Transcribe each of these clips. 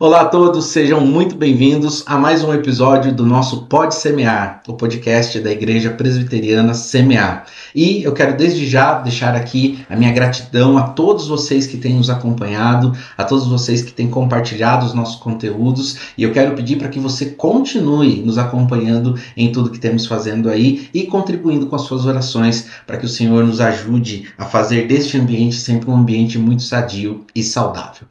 Olá a todos, sejam muito bem-vindos a mais um episódio do nosso Pode Semear, o podcast da Igreja Presbiteriana Semear. E eu quero desde já deixar aqui a minha gratidão a todos vocês que têm nos acompanhado, a todos vocês que têm compartilhado os nossos conteúdos, e eu quero pedir para que você continue nos acompanhando em tudo que temos fazendo aí e contribuindo com as suas orações para que o Senhor nos ajude a fazer deste ambiente sempre um ambiente muito sadio e saudável.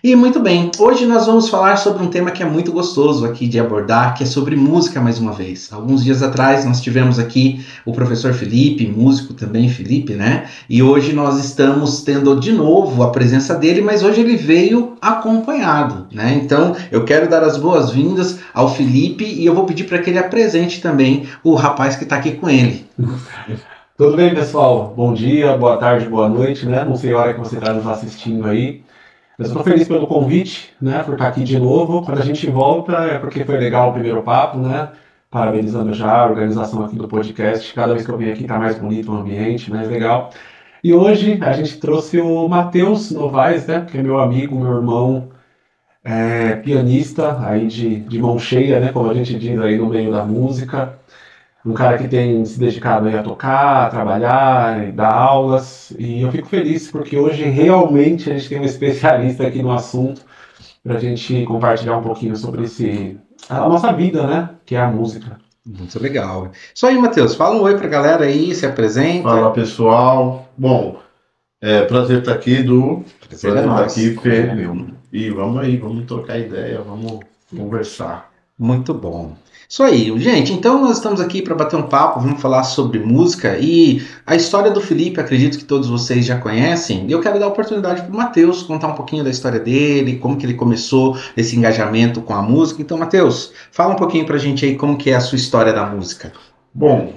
E muito bem, hoje nós vamos falar sobre um tema que é muito gostoso aqui de abordar, que é sobre música mais uma vez. Alguns dias atrás nós tivemos aqui o professor Felipe, músico também Felipe, né? E hoje nós estamos tendo de novo a presença dele, mas hoje ele veio acompanhado, né? Então eu quero dar as boas-vindas ao Felipe e eu vou pedir para que ele apresente também o rapaz que está aqui com ele. Tudo bem, pessoal? Bom dia, boa tarde, boa noite, né? Não sei a hora que você está nos assistindo aí. Eu estou feliz pelo convite, né, por estar aqui de novo. Quando a gente volta é porque foi legal o primeiro papo, né? Parabenizando já a organização aqui do podcast. Cada vez que eu venho aqui está mais bonito o ambiente, mais legal. E hoje a gente trouxe o Matheus Novaes, né, que é meu amigo, meu irmão, pianista, aí de mão cheia, né, como a gente diz aí no meio da música. Um cara que tem se dedicado aí a tocar, a trabalhar, dar aulas, e eu fico feliz porque hoje realmente a gente tem um especialista aqui no assunto para a gente compartilhar um pouquinho sobre a nossa vida, né, que é a música. Muito legal. Isso aí, Matheus, fala um oi pra galera aí, se apresenta. Fala, pessoal. Bom, prazer estar aqui, Du. Prazer é nosso. Estar aqui, Fê. E vamos aí, vamos trocar ideia, vamos conversar. Muito bom. Isso aí, gente, então nós estamos aqui para bater um papo, vamos falar sobre música e a história do Felipe, acredito que todos vocês já conhecem, e eu quero dar a oportunidade para o Matheus contar um pouquinho da história dele, como que ele começou esse engajamento com a música. Então, Matheus, fala um pouquinho para a gente aí como que é a sua história da música. Bom,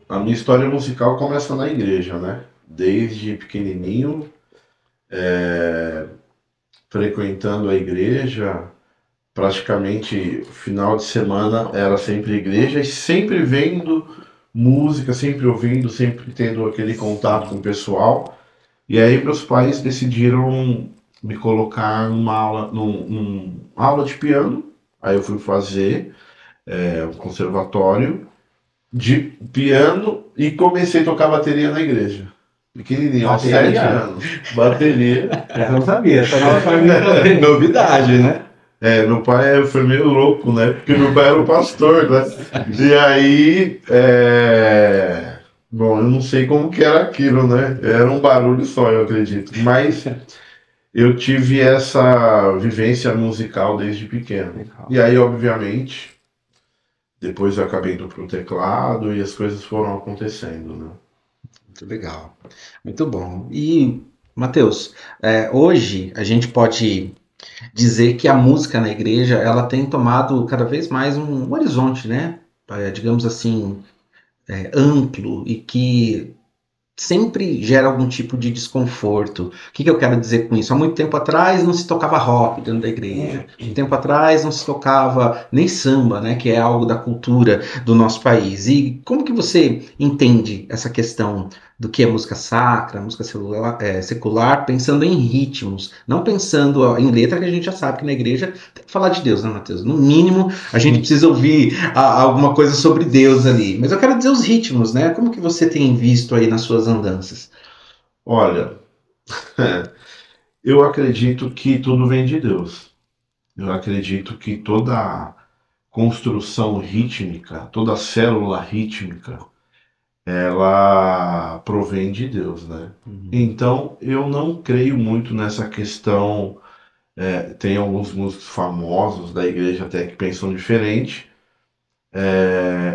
a minha história musical começa na igreja, né? Desde pequenininho, frequentando a igreja. Praticamente final de semana era sempre igreja e sempre vendo música, sempre ouvindo, sempre tendo aquele contato com o pessoal. E aí meus pais decidiram me colocar numa aula de piano. Aí eu fui fazer um conservatório de piano e comecei a tocar bateria na igreja. Pequenininho, aos 7 anos. Bateria. Eu não sabia, essa nova família. Novidade, né? Meu pai foi meio louco, né? Porque meu pai era o pastor, né? E aí, bom, eu não sei como que era aquilo, né? Era um barulho só, eu acredito. Mas eu tive essa vivência musical desde pequeno. E aí, obviamente, depois eu acabei indo pro teclado e as coisas foram acontecendo, né? Muito legal, muito bom. E, Matheus, hoje a gente pode dizer que a música na igreja ela tem tomado cada vez mais um horizonte, né? Digamos assim, amplo e que sempre gera algum tipo de desconforto. O que eu quero dizer com isso? Há muito tempo atrás não se tocava rock dentro da igreja. Muito tempo atrás não se tocava nem samba, né? Que é algo da cultura do nosso país. E como que você entende essa questão do que é música sacra, música secular, pensando em ritmos, não pensando em letra, que a gente já sabe que na igreja tem que falar de Deus, né, Matheus? No mínimo, a gente precisa ouvir alguma coisa sobre Deus ali. Mas eu quero dizer os ritmos, né? Como que você tem visto aí nas suas andanças? Olha, eu acredito que tudo vem de Deus. Eu acredito que toda construção rítmica, toda célula rítmica, ela provém de Deus, né? Então, eu não creio muito nessa questão. Tem alguns músicos famosos da igreja até que pensam diferente,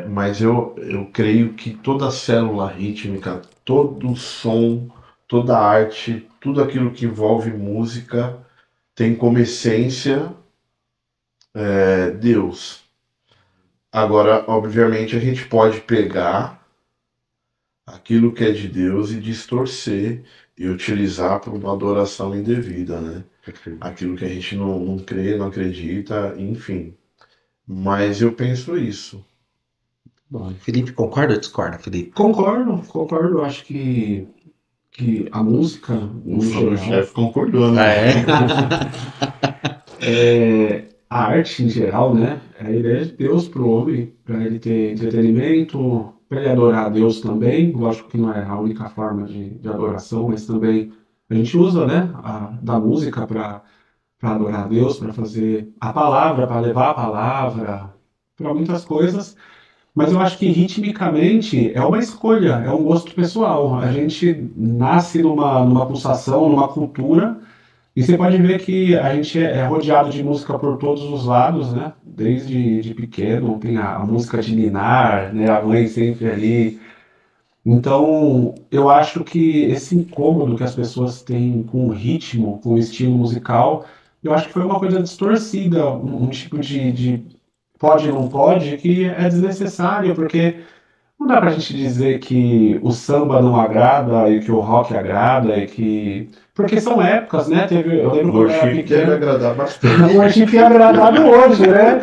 mas eu creio que toda célula rítmica, todo som, toda arte, tudo aquilo que envolve música tem como essência Deus. Agora, obviamente, a gente pode pegar aquilo que é de Deus e distorcer e utilizar para uma adoração indevida, né? Aquilo que a gente não crê, não acredita, enfim. Mas eu penso isso. Bom, Felipe, concorda ou discorda, Felipe? Concordo. Acho que a música, no O geral, chefe concordou, né? A arte em geral, né? É a ideia de Deus para o homem, para ele ter entretenimento, para ele adorar a Deus também. Lógico que não é a única forma de adoração, mas também a gente usa, né, da música para adorar a Deus, para fazer a palavra, para levar a palavra, para muitas coisas. Mas eu acho que ritmicamente é uma escolha, é um gosto pessoal. A gente nasce numa pulsação, numa cultura. E você pode ver que a gente é rodeado de música por todos os lados, né? Desde de pequeno, tem a música de ninar, né? A mãe sempre ali. Então, eu acho que esse incômodo que as pessoas têm com o ritmo, com o estilo musical, eu acho que foi uma coisa distorcida, um tipo de pode e não pode, que é desnecessário, porque não dá pra gente dizer que o samba não agrada e que o rock agrada e que... Porque são épocas, né? Eu lembro O quando eu era worship deve pequeno. agradar bastante. O worship é agradado hoje, né?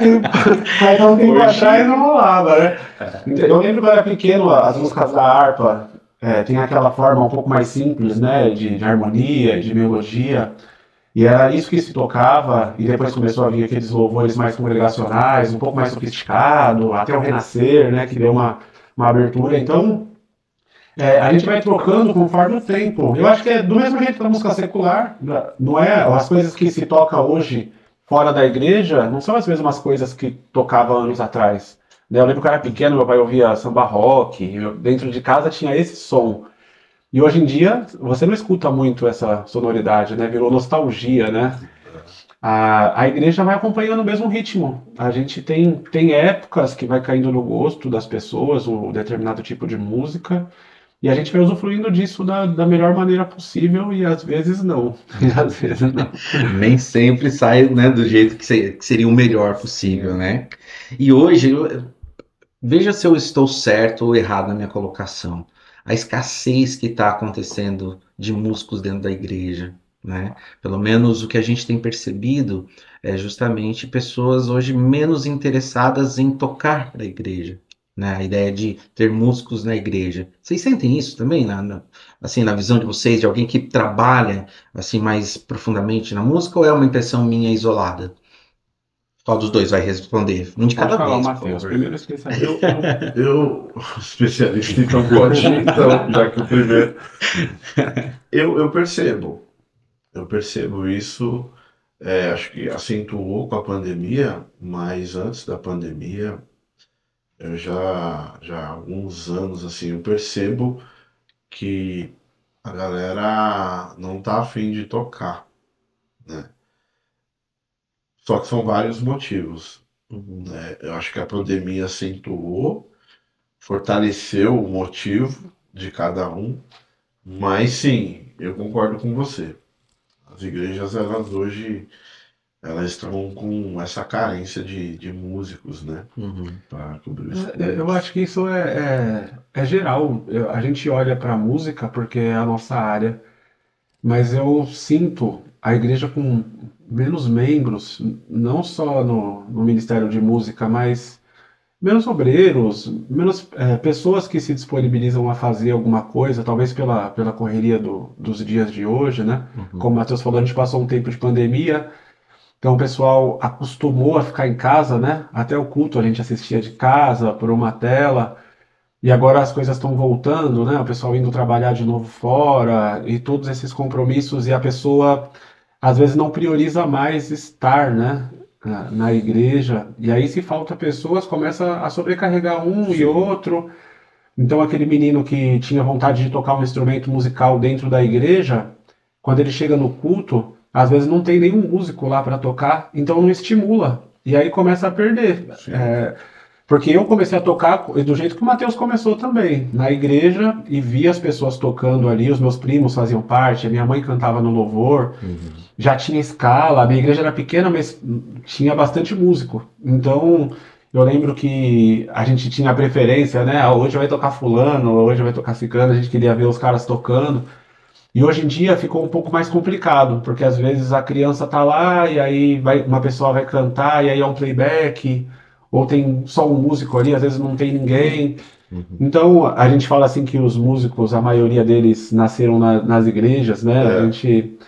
Mas há um tempo Worship. atrás não rolava, né? Eu lembro quando eu era pequeno, as músicas da harpa tem aquela forma um pouco mais simples, né? De harmonia, de melodia. E era isso que se tocava, e depois começou a vir aqueles louvores mais congregacionais, um pouco mais sofisticado, até o Renascer, né, que deu uma abertura. Então, a gente vai trocando conforme o tempo. Eu acho que é do mesmo jeito da música secular, não é? As coisas que se toca hoje fora da igreja não são as mesmas coisas que tocava anos atrás. Né? Eu lembro que eu era pequeno, meu pai ouvia samba rock, dentro de casa tinha esse som. E hoje em dia, você não escuta muito essa sonoridade, né? Virou nostalgia, né? A igreja vai acompanhando o mesmo ritmo. A gente tem épocas que vai caindo no gosto das pessoas, um determinado tipo de música, e a gente vai usufruindo disso da melhor maneira possível, e às vezes não. E às vezes não. Nem sempre sai, né, do jeito que seria o melhor possível, né? E hoje, veja se eu estou certo ou errado na minha colocação. A escassez que está acontecendo de músicos dentro da igreja, né? Pelo menos o que a gente tem percebido é justamente pessoas hoje menos interessadas em tocar para a igreja, né? A ideia de ter músicos na igreja. Vocês sentem isso também, assim, na visão de vocês, de alguém que trabalha assim mais profundamente na música, ou é uma impressão minha isolada? Qual dos dois vai responder? Um de Pode cada falar, vez, por Matheus. favor. Primeiro especialista. Eu, especialista, então pode ir, então, já que o primeiro. Eu percebo isso, acho que acentuou com a pandemia, mas antes da pandemia, eu já há alguns anos, assim, eu percebo que a galera não tá afim de tocar, né? Só que são vários motivos, né? Eu acho que a pandemia acentuou, fortaleceu o motivo de cada um, mas sim, eu concordo com você. As igrejas, elas hoje, elas estão com essa carência de músicos, né? Para cobrir os Eu cultos. acho que isso é geral. A gente olha para a música porque é a nossa área, mas eu sinto a igreja com menos membros, não só no Ministério de Música, mas menos obreiros, menos pessoas que se disponibilizam a fazer alguma coisa, talvez pela correria dos dias de hoje, né? Como o Matheus falou, a gente passou um tempo de pandemia, então o pessoal acostumou a ficar em casa, né? Até o culto a gente assistia de casa, por uma tela. E agora as coisas estão voltando, né? O pessoal indo trabalhar de novo fora e todos esses compromissos e a pessoa às vezes não prioriza mais estar, né? Na igreja. E aí se falta pessoas, começa a sobrecarregar um e outro. Então aquele menino que tinha vontade de tocar um instrumento musical dentro da igreja, quando ele chega no culto, às vezes não tem nenhum músico lá para tocar, então não estimula. E aí começa a perder. Porque eu comecei a tocar do jeito que o Matheus começou também, na igreja, e via as pessoas tocando ali, os meus primos faziam parte, a minha mãe cantava no louvor, já tinha escala, a minha igreja era pequena, mas tinha bastante músico. Então, eu lembro que a gente tinha a preferência, né? Hoje vai tocar fulano, hoje vai tocar ciclano, a gente queria ver os caras tocando. E hoje em dia ficou um pouco mais complicado, porque às vezes a criança tá lá e aí uma pessoa vai cantar e aí é um playback, ou tem só um músico ali, às vezes não tem ninguém. Então a gente fala assim que os músicos, a maioria deles nasceram nas igrejas, né? A gente...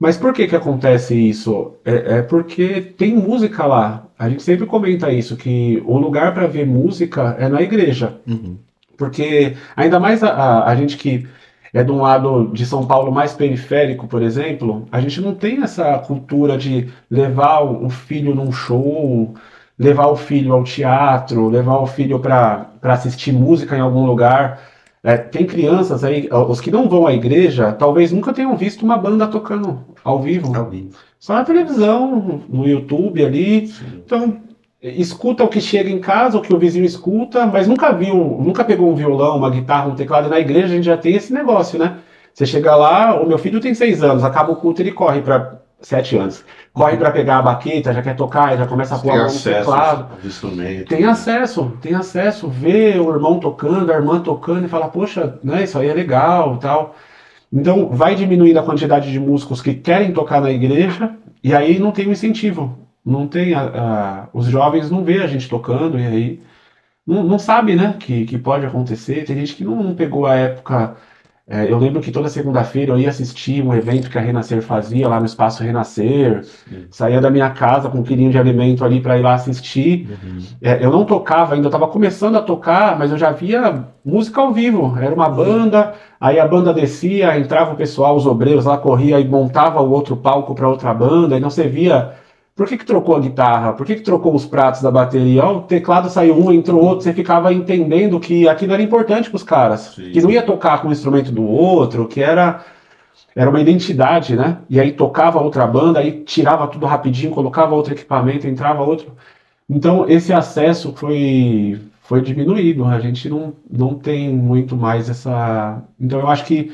Mas por que que acontece isso? É porque tem música lá. A gente sempre comenta isso, que o lugar para ver música é na igreja. Uhum. Porque ainda mais a gente que é de um lado de São Paulo mais periférico, por exemplo, a gente não tem essa cultura de levar o filho num show, levar o filho ao teatro, levar o filho para assistir música em algum lugar. Tem crianças aí, os que não vão à igreja, talvez nunca tenham visto uma banda tocando ao vivo. Ao vivo. Só na televisão, no YouTube ali. Sim. Então, escuta o que chega em casa, o que o vizinho escuta, mas nunca pegou um violão, uma guitarra, um teclado. E na igreja a gente já tem esse negócio, né? Você chega lá, o meu filho tem 6 anos, acaba o culto, ele corre para 7 anos. Corre para pegar a baqueta, já quer tocar, já começa a pôr a mão no teclado. Aos instrumentos. Tem acesso, vê o irmão tocando, a irmã tocando e fala, poxa, né, isso aí é legal, tal. Então vai diminuindo a quantidade de músicos que querem tocar na igreja e aí não tem o incentivo. Não tem os jovens não vê a gente tocando e aí não sabe, né, que pode acontecer. Tem gente que não pegou a época. Eu lembro que toda segunda-feira eu ia assistir um evento que a Renascer fazia lá no Espaço Renascer. Saía da minha casa com um quilinho de alimento ali para ir lá assistir. Uhum. Eu não tocava ainda, eu estava começando a tocar, mas eu já via música ao vivo. Era uma banda, aí a banda descia, entrava o pessoal, os obreiros lá corria e montava o outro palco para outra banda, e não você via. Por que trocou a guitarra? Por que trocou os pratos da bateria? Ó, o teclado saiu um, entrou outro, você ficava entendendo que aquilo era importante para os caras, Sim. que não ia tocar com o instrumento do outro, que era uma identidade, né? E aí tocava outra banda, aí tirava tudo rapidinho, colocava outro equipamento, entrava outro. Então esse acesso foi diminuído, a gente não tem muito mais essa. Então eu acho que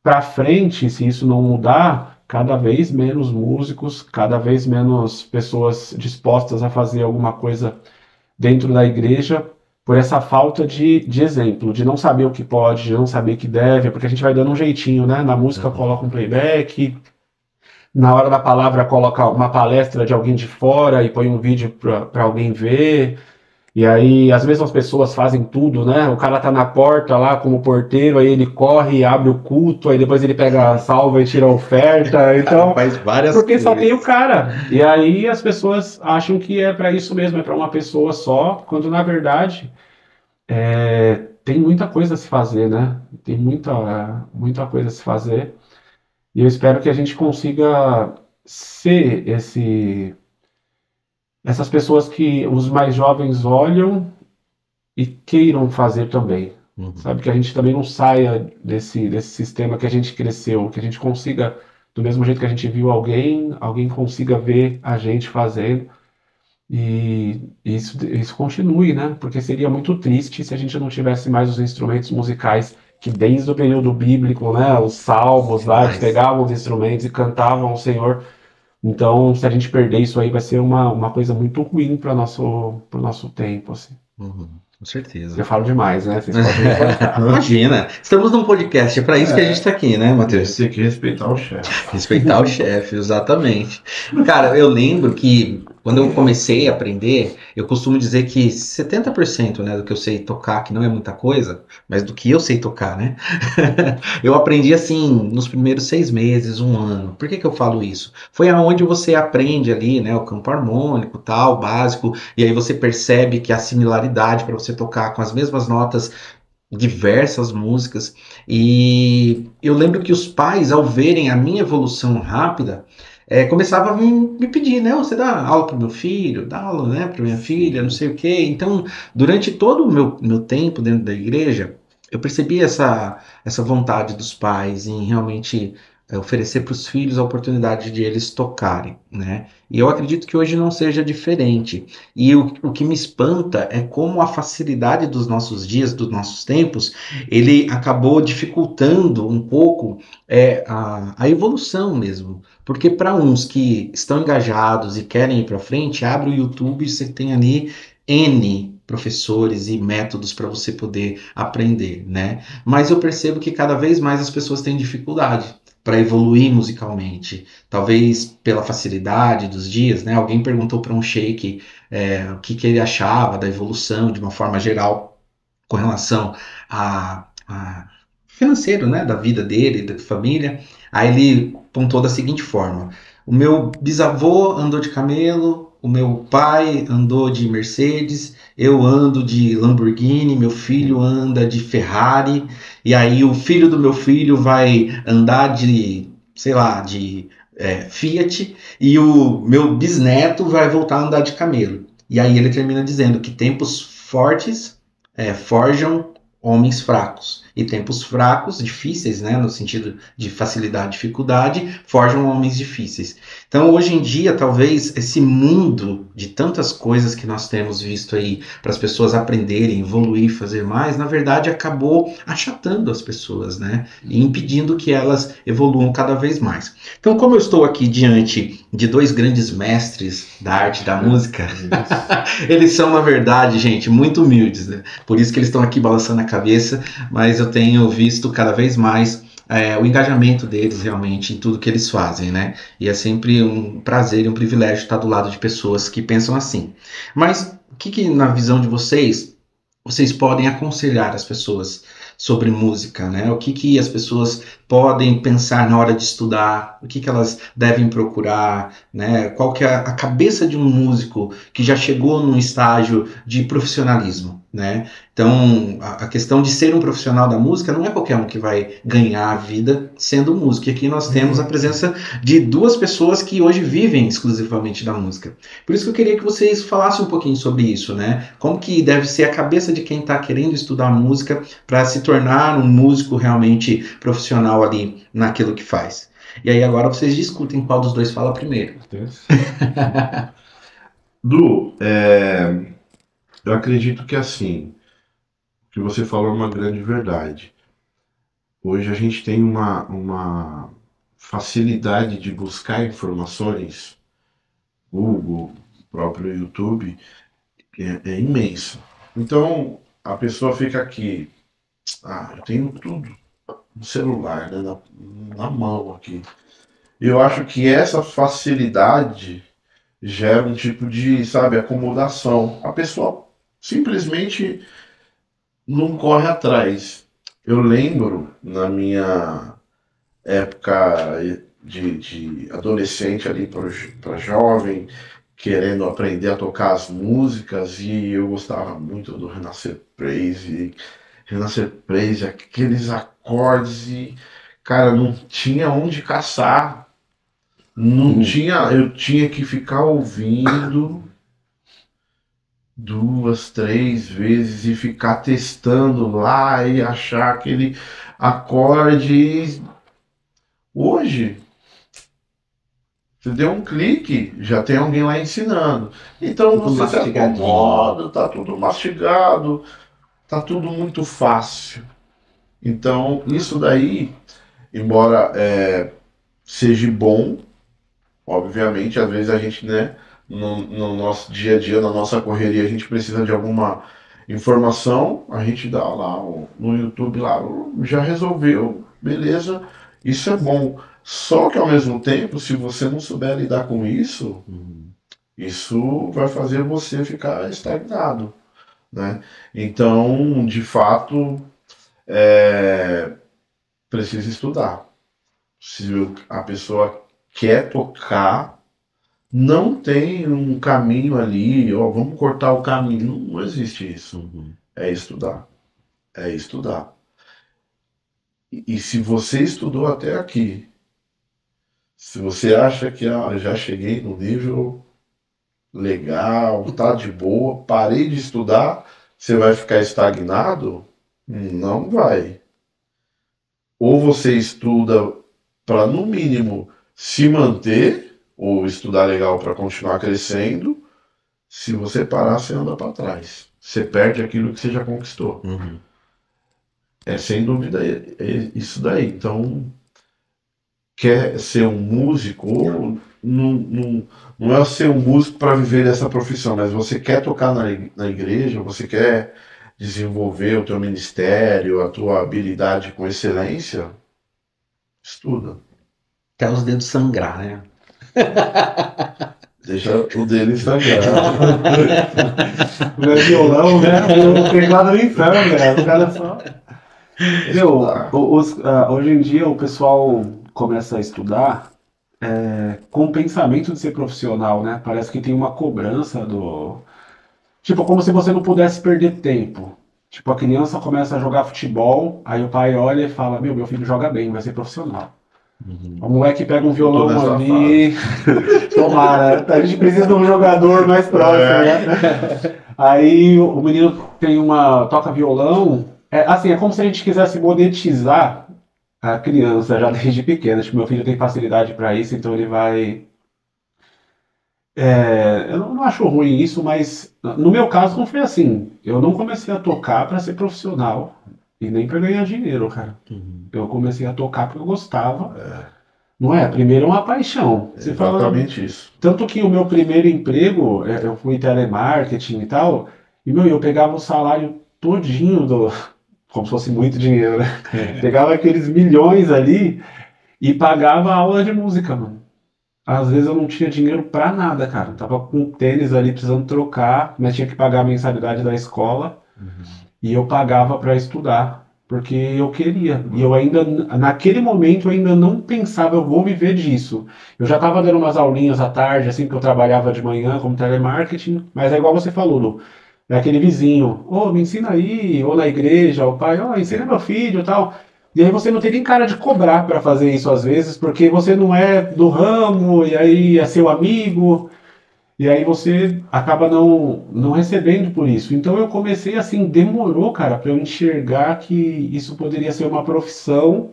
para frente, se isso não mudar, cada vez menos músicos, cada vez menos pessoas dispostas a fazer alguma coisa dentro da igreja, por essa falta de exemplo, de não saber o que pode, de não saber o que deve, porque a gente vai dando um jeitinho, né? Na música coloca um playback, na hora da palavra coloca uma palestra de alguém de fora e põe um vídeo para alguém ver. E aí as mesmas pessoas fazem tudo, né? O cara tá na porta lá como porteiro, aí ele corre e abre o culto, aí depois ele pega a salva e tira a oferta. Então, Faz várias porque só coisas. tem o cara. E aí as pessoas acham que é para isso mesmo, é para uma pessoa só, quando na verdade tem muita coisa a se fazer, né? Tem muita coisa a se fazer. E eu espero que a gente consiga ser essas pessoas que os mais jovens olham e queiram fazer também. Uhum. Sabe? Que a gente também não saia desse sistema que a gente cresceu, que a gente consiga, do mesmo jeito que a gente viu alguém consiga ver a gente fazendo. E isso continue, né? Porque seria muito triste se a gente não tivesse mais os instrumentos musicais que desde o período bíblico, né? Os salmos lá, eles pegavam os instrumentos e cantavam ao Senhor. Então, se a gente perder isso aí, vai ser uma coisa muito ruim para pro nosso tempo, assim. Uhum. Com certeza. Eu falo demais, né? Vocês podem me cortar. Imagina, estamos num podcast, é para isso que a gente está aqui, né, Matheus? Você tem que respeitar o chefe. Respeitar o chefe, exatamente. Cara, eu lembro que quando eu comecei a aprender, eu costumo dizer que 70%, né, do que eu sei tocar, que não é muita coisa, mas do que eu sei tocar, né? Eu aprendi assim nos primeiros 6 meses, 1 ano. Por que eu falo isso? Foi aonde você aprende ali, né, o campo harmônico, tal, básico, e aí você percebe que a similaridade para você tocar com as mesmas notas diversas músicas. E eu lembro que os pais, ao verem a minha evolução rápida, começavam a me pedir, né? Você dá aula para o meu filho, dá aula, né, para minha filha, não sei o quê. Então, durante todo o meu tempo dentro da igreja, eu percebi essa vontade dos pais em realmente oferecer para os filhos a oportunidade de eles tocarem, né? E eu acredito que hoje não seja diferente. E o que me espanta é como a facilidade dos nossos dias, dos nossos tempos, ele acabou dificultando um pouco a evolução mesmo. Porque para uns que estão engajados e querem ir para frente, abre o YouTube e você tem ali N professores e métodos para você poder aprender, né? Mas eu percebo que cada vez mais as pessoas têm dificuldade para evoluir musicalmente, talvez pela facilidade dos dias, né? Alguém perguntou para um sheik o que ele achava da evolução de uma forma geral com relação a financeiro, né, da vida dele, da família. Aí ele pontuou da seguinte forma: o meu bisavô andou de camelo, o meu pai andou de Mercedes, eu ando de Lamborghini, meu filho anda de Ferrari, e aí o filho do meu filho vai andar de, sei lá, de Fiat, e o meu bisneto vai voltar a andar de camelo. E aí ele termina dizendo que tempos fortes forjam homens fracos. E tempos fracos, difíceis, né, no sentido de facilidade, dificuldade, forjam homens difíceis. Então, hoje em dia, talvez esse mundo de tantas coisas que nós temos visto aí para as pessoas aprenderem, evoluir, fazer mais, na verdade, acabou achatando as pessoas, né, e impedindo que elas evoluam cada vez mais. Então, como eu estou aqui diante de dois grandes mestres da arte da música, eles são, na verdade, gente, muito humildes, né? Por isso que eles estão aqui balançando a cabeça, mas eu tenho visto cada vez mais o engajamento deles realmente em tudo que eles fazem, né? E é sempre um prazer e um privilégio estar do lado de pessoas que pensam assim. Mas o que na visão de vocês podem aconselhar as pessoas sobre música, né? O que as pessoas podem pensar na hora de estudar, o que elas devem procurar, né? Qual que é a cabeça de um músico que já chegou num estágio de profissionalismo, né? Então, a questão de ser um profissional da música não é qualquer um que vai ganhar a vida sendo músico. E aqui nós temos a presença de duas pessoas que hoje vivem exclusivamente da música. Por isso que eu queria que vocês falassem um pouquinho sobre isso, né? Como que deve ser a cabeça de quem está querendo estudar música para se tornar um músico realmente profissional ali naquilo que faz. E aí agora vocês discutem qual dos dois fala primeiro. Du, eu acredito que assim, o que você falou é uma grande verdade. Hoje a gente tem uma facilidade de buscar informações, Google, próprio YouTube, que é imensa. Então, a pessoa fica aqui, eu tenho tudo no celular, né, na mão aqui. Eu acho que essa facilidade gera um tipo de, sabe, acomodação. A pessoa simplesmente não corre atrás. Eu lembro, na minha época de adolescente ali para jovem, querendo aprender a tocar as músicas, e eu gostava muito do Renascer Praise, aqueles acordes, e cara, não tinha onde caçar, não tinha, eu tinha que ficar ouvindo 2, 3 vezes e ficar testando lá e achar aquele acorde. Hoje, você deu um clique, já tem alguém lá ensinando. Então Tudo você se mastigadinho. acomoda, tá tudo mastigado, tá tudo muito fácil. Então isso daí, embora seja bom, obviamente, às vezes a gente, né, no nosso dia a dia, na nossa correria, a gente precisa de alguma informação, a gente dá lá no YouTube, lá, já resolveu, beleza, isso é bom. Só que ao mesmo tempo, se você não souber lidar com isso, isso vai fazer você ficar estagnado, né? Então, de fato, precisa estudar. Se a pessoa quer tocar, não tem um caminho ali, vamos cortar o caminho, não existe isso. É estudar. É estudar. E se você estudou até aqui, se você acha que já cheguei no nível legal, tá de boa, parei de estudar, você vai ficar estagnado? Não vai. Ou você estuda para, no mínimo, se manter, ou estudar legal para continuar crescendo. Se você parar, você anda para trás. Você perde aquilo que você já conquistou. Sem dúvida isso daí. Então, quer ser um músico, ou não é ser um músico para viver dessa profissão, mas você quer tocar na igreja, você quer desenvolver o teu ministério, a tua habilidade com excelência, estuda. Até os dedos sangrar, né? Deixa o dele sangrar. Não é violão, né? O teclado nem sangra, o cara só... Meu, Estudar. hoje em dia o pessoal começa a estudar com o pensamento de ser profissional, né? Parece que tem uma cobrança do. Tipo, como se você não pudesse perder tempo. Tipo, a criança começa a jogar futebol, aí o pai olha e fala: Meu filho joga bem, vai ser profissional. O Uhum. moleque pega um Eu tô violão nessa ali. fase. Tomara, a gente precisa de um jogador mais próximo, É. né? Aí o menino toca violão. Assim, é como se a gente quisesse monetizar a criança já desde pequena. Tipo, meu filho tem facilidade para isso, então ele vai. Eu não acho ruim isso, mas no meu caso não foi assim. Eu não comecei a tocar para ser profissional e nem para ganhar dinheiro, cara. Uhum. Eu comecei a tocar porque eu gostava. Não é? Primeiro é uma paixão. É Você fala. exatamente isso. Tanto que o meu primeiro emprego, eu fui telemarketing e tal, e meu, eu pegava o salário todinho como se fosse muito dinheiro, né? Pegava aqueles milhões ali e pagava aula de música, mano. Às vezes eu não tinha dinheiro pra nada, cara. Tava com tênis ali precisando trocar, mas tinha que pagar a mensalidade da escola Uhum. e eu pagava pra estudar, porque eu queria. E eu ainda, naquele momento, eu ainda não pensava, eu vou viver disso. Eu já estava dando umas aulinhas à tarde, assim, que eu trabalhava de manhã como telemarketing, mas é igual você falou, Lu. É aquele vizinho, ô, me ensina aí, ou na igreja, o pai, ó, ensina meu filho e tal. E aí você não tem nem cara de cobrar para fazer isso às vezes, porque você não é do ramo, e aí é seu amigo, e aí você acaba não recebendo por isso. Então eu comecei assim, demorou, cara, para eu enxergar que isso poderia ser uma profissão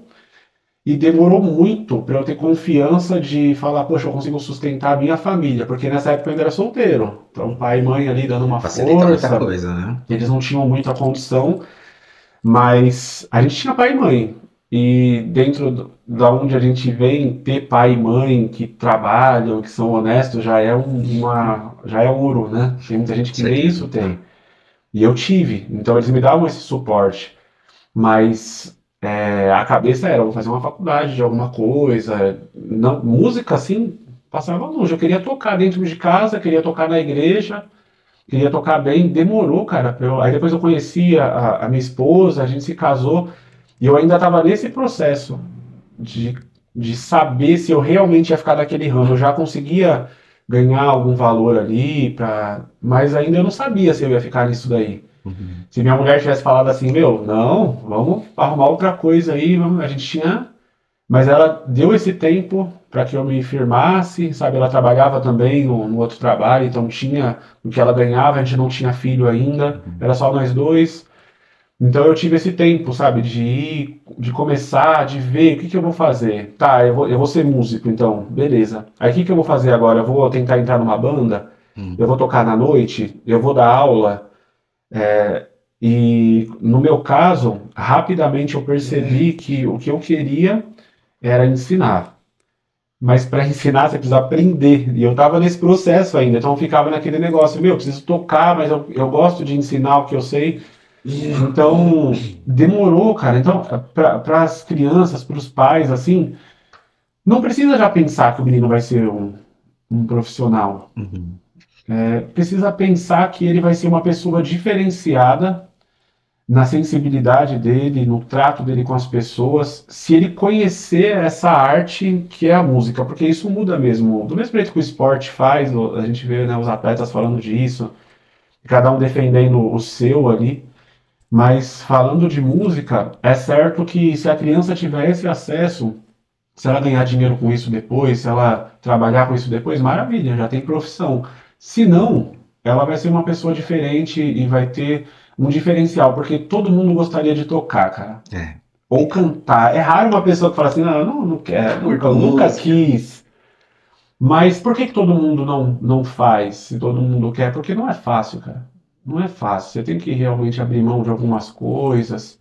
e demorou muito para eu ter confiança de falar, poxa, eu consigo sustentar a minha família, porque nessa época eu ainda era solteiro. Então pai e mãe ali dando uma Facilita muita força, coisa, né? eles não tinham muita condição, mas a gente tinha pai e mãe. E dentro da onde a gente vem, ter pai e mãe que trabalham, que são honestos, já é um ouro, né? Tem muita gente Com que nem isso certeza. tem. E eu tive. Então eles me davam esse suporte. Mas a cabeça era, vou fazer uma faculdade de alguma coisa. Não, música, assim, passava longe. Eu queria tocar dentro de casa, queria tocar na igreja, queria tocar bem. Demorou, cara. Aí depois eu conheci a minha esposa, a gente se casou. E eu ainda estava nesse processo de, de saber se eu realmente ia ficar naquele ramo. Eu já conseguia ganhar algum valor ali, mas ainda eu não sabia se eu ia ficar nisso daí. Uhum. Se minha mulher tivesse falado assim, meu, não, vamos arrumar outra coisa aí, a gente tinha. Mas ela deu esse tempo para que eu me firmasse, sabe? Ela trabalhava também no outro trabalho, então tinha o que ela ganhava, a gente não tinha filho ainda, Uhum. era só nós dois. Então eu tive esse tempo, sabe, de ir, de começar, de ver o que eu vou fazer. Tá, eu vou ser músico, então, beleza. Aí o que eu vou fazer agora? Eu vou tentar entrar numa banda? Eu Uhum. vou tocar na noite? Eu vou dar aula? E no meu caso, rapidamente eu percebi que o que eu queria era ensinar. Mas para ensinar você precisa aprender. E eu estava nesse processo ainda, então eu ficava naquele negócio, meu, eu preciso tocar, mas eu gosto de ensinar o que eu sei. Então, demorou, cara. Então, para as crianças, para os pais, assim, não precisa já pensar que o menino vai ser um profissional. Uhum. Precisa pensar que ele vai ser uma pessoa diferenciada na sensibilidade dele, no trato dele com as pessoas, se ele conhecer essa arte que é a música, porque isso muda mesmo. Do mesmo jeito que o esporte faz, a gente vê, né, os atletas falando disso, cada um defendendo o seu ali. Mas falando de música, é certo que se a criança tiver esse acesso, se ela ganhar dinheiro com isso depois, se ela trabalhar com isso depois, maravilha, já tem profissão. Se não, ela vai ser uma pessoa diferente e vai ter um diferencial, porque todo mundo gostaria de tocar, cara. É. Ou cantar. É raro uma pessoa que fala assim, não, eu não quero, Curto nunca música. quis. Mas por que todo mundo não faz, se todo mundo quer? Porque não é fácil, cara. Não é fácil. Você tem que realmente abrir mão de algumas coisas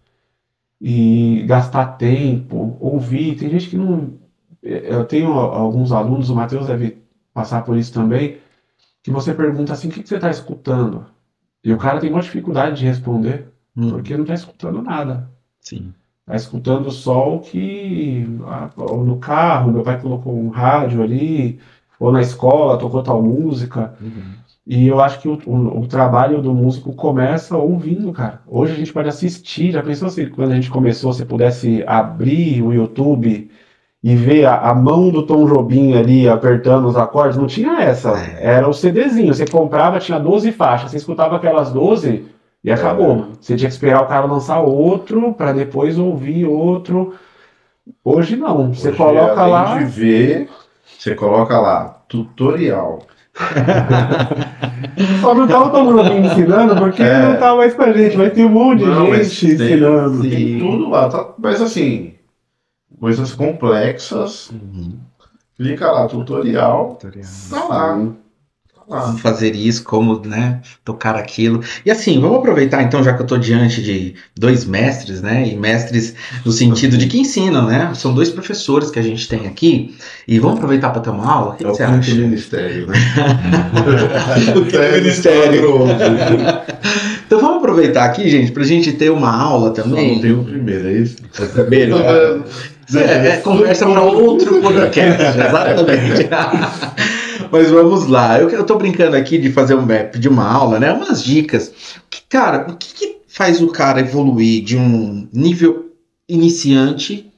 e gastar tempo, ouvir. Tem gente que não. Eu tenho alguns alunos, o Matheus deve passar por isso também, que você pergunta assim: o que você está escutando? E o cara tem uma dificuldade de responder, porque Uhum. não está escutando nada. Sim. Está escutando só o que. Ou no carro, meu pai colocou um rádio ali, ou na escola, tocou tal música. Uhum. E eu acho que o trabalho do músico começa ouvindo, cara. Hoje a gente pode assistir, já pensou se quando a gente começou, você pudesse abrir o YouTube e ver a mão do Tom Jobim ali apertando os acordes? Não tinha essa. Era o CDzinho. Você comprava, tinha 12 faixas. Você escutava aquelas 12 e acabou. Você tinha que esperar o cara lançar outro para depois ouvir outro. Hoje não. Você Hoje, coloca além lá. de ver, você coloca lá, tutorial. Só não tá o Tom Jobim ensinando porque ele não tá mais com a gente. Mas tem um monte de Não, mas gente ensinando. tem tudo lá, tá? Mas assim, coisas complexas, clica lá, tutorial, tá lá. Como fazer isso, como, né, tocar aquilo. E assim, vamos aproveitar então, já que eu estou diante de dois mestres, né, e mestres no sentido de que ensinam, né, são dois professores que a gente tem aqui, e vamos aproveitar para ter uma aula? O que É o você quinto acha? ministério, né? O quinto ministério. Então vamos aproveitar aqui, gente, para a gente ter uma aula Só também. não tem o primeiro, é isso? Primeiro, conversa para outro podcast, exatamente. Mas vamos lá, eu tô brincando aqui de fazer pedir uma aula, né? Umas dicas. Cara, o que faz o cara evoluir de um nível iniciante,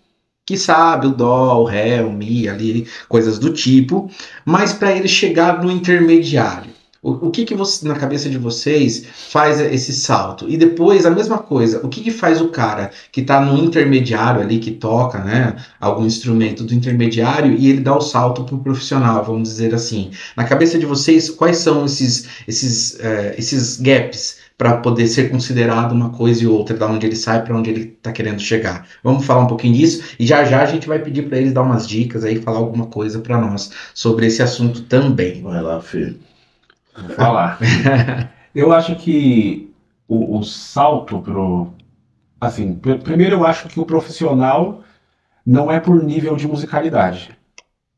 que sabe o dó, o ré, o mi, ali, coisas do tipo, mas para ele chegar no intermediário? O que você, na cabeça de vocês, faz esse salto? E depois, a mesma coisa, o que faz o cara que está no intermediário ali, que toca, né, algum instrumento do intermediário, e ele dá o salto para o profissional, vamos dizer assim. Na cabeça de vocês, quais são esses gaps para poder ser considerado uma coisa e outra, da onde ele sai para onde ele está querendo chegar? Vamos falar um pouquinho disso, e já a gente vai pedir para eles dar umas dicas aí, falar alguma coisa para nós sobre esse assunto também. Vai lá, Fê. Vou falar. Eu acho que o salto pro... Assim, primeiro eu acho que o profissional não é por nível de musicalidade.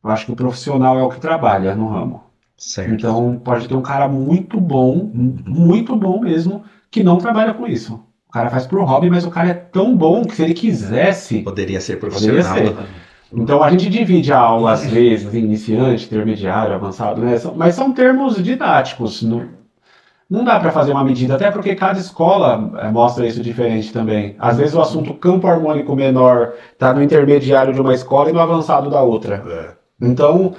Eu acho que o profissional é o que trabalha no ramo. Certo. Então pode ter um cara muito bom mesmo, que não trabalha com isso. O cara faz por hobby, mas o cara é tão bom que se ele quisesse... Poderia ser profissional. Poderia ser. Então a gente divide a aula às vezes em iniciante, intermediário, avançado, né? Mas são termos didáticos. Não dá para fazer uma medida, até porque cada escola mostra isso diferente também. Às vezes o assunto campo harmônico menor está no intermediário de uma escola e no avançado da outra. Então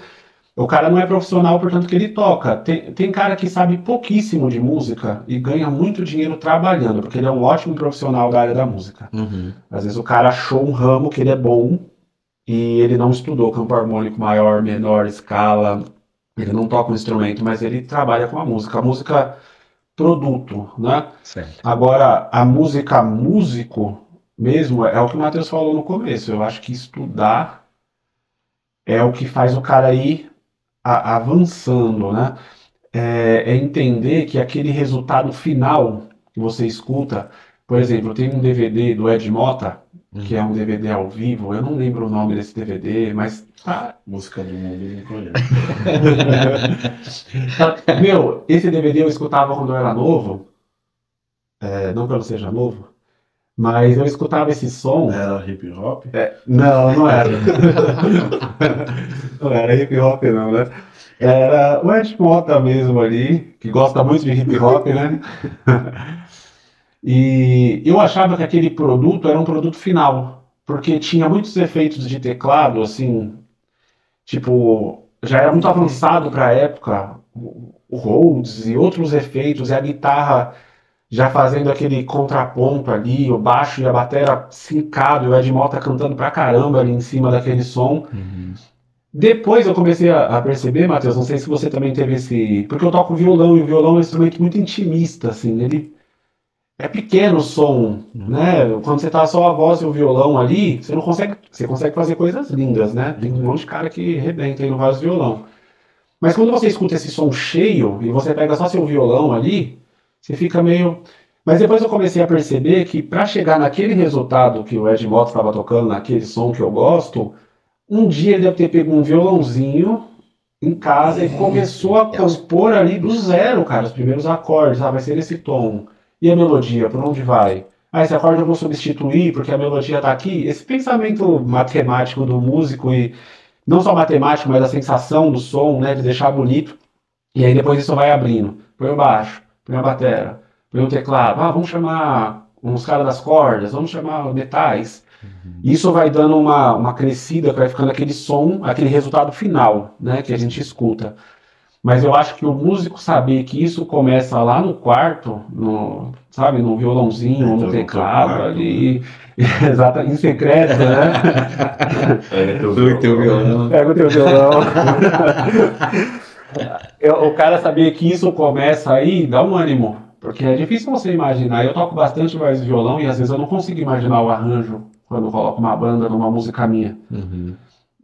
o cara não é profissional, portanto que ele toca. Tem cara que sabe pouquíssimo de música e ganha muito dinheiro trabalhando, porque ele é um ótimo profissional da área da música. Às vezes o cara achou um ramo que ele é bom, e ele não estudou campo harmônico maior, menor, escala, ele não toca um instrumento, mas ele trabalha com a música produto, né? Certo. Agora, a música músico mesmo é o que o Matheus falou no começo, eu acho que estudar é o que faz o cara ir avançando, né? É entender que aquele resultado final que você escuta, por exemplo, tem um DVD do Ed Mota, que é um DVD ao vivo, eu não lembro o nome desse DVD, mas tá... Música do mundo não conhece. Meu, esse DVD eu escutava quando eu era novo, não que eu seja novo, mas eu escutava esse som... Era hip hop? Não era. Não era hip hop não, né? Era o Ed Mota mesmo ali, que gosta muito de hip hop, né? E eu achava que aquele produto era um produto final, porque tinha muitos efeitos de teclado, assim, tipo, já era muito avançado para a época, o Rhodes e outros efeitos, e a guitarra já fazendo aquele contraponto ali, o baixo e a bateria sincado, e o Ed Mota cantando pra caramba ali em cima daquele som. Depois eu comecei a perceber, Matheus, não sei se você também teve esse... Porque eu toco violão, e o violão é um instrumento muito intimista, assim, ele... É pequeno o som, né? Quando você tá só a voz e o violão ali, você não consegue, você consegue fazer coisas lindas, né? Tem um monte de cara que rebenta aí no voz e violão. Mas quando você escuta esse som cheio e você pega só seu violão ali, você fica meio... Mas depois eu comecei a perceber que para chegar naquele resultado que o Ed Mota estava tocando, naquele som que eu gosto, um dia ele deve ter pego um violãozinho em casa e começou a compor ali do zero, cara, os primeiros acordes. Vai ser esse tom. E a melodia, por onde vai? Esse acorde eu vou substituir porque a melodia está aqui. Esse pensamento matemático do músico, e não só matemático, mas a sensação do som, né, de deixar bonito. E aí depois isso vai abrindo. Põe o baixo, põe a batera, põe o teclado. Ah, vamos chamar uns caras das cordas, vamos chamar metais. Isso vai dando uma crescida, vai ficando aquele som, aquele resultado final, né, que a gente escuta. Mas eu acho que o músico saber que isso começa lá no quarto, sabe, no violãozinho, no teclado ali, exato, em secreto, né? Pega o teu violão. Pega o teu violão. O cara saber que isso começa aí, dá um ânimo. Porque é difícil você imaginar. Eu toco bastante mais violão e às vezes eu não consigo imaginar o arranjo quando eu coloco uma banda numa música minha.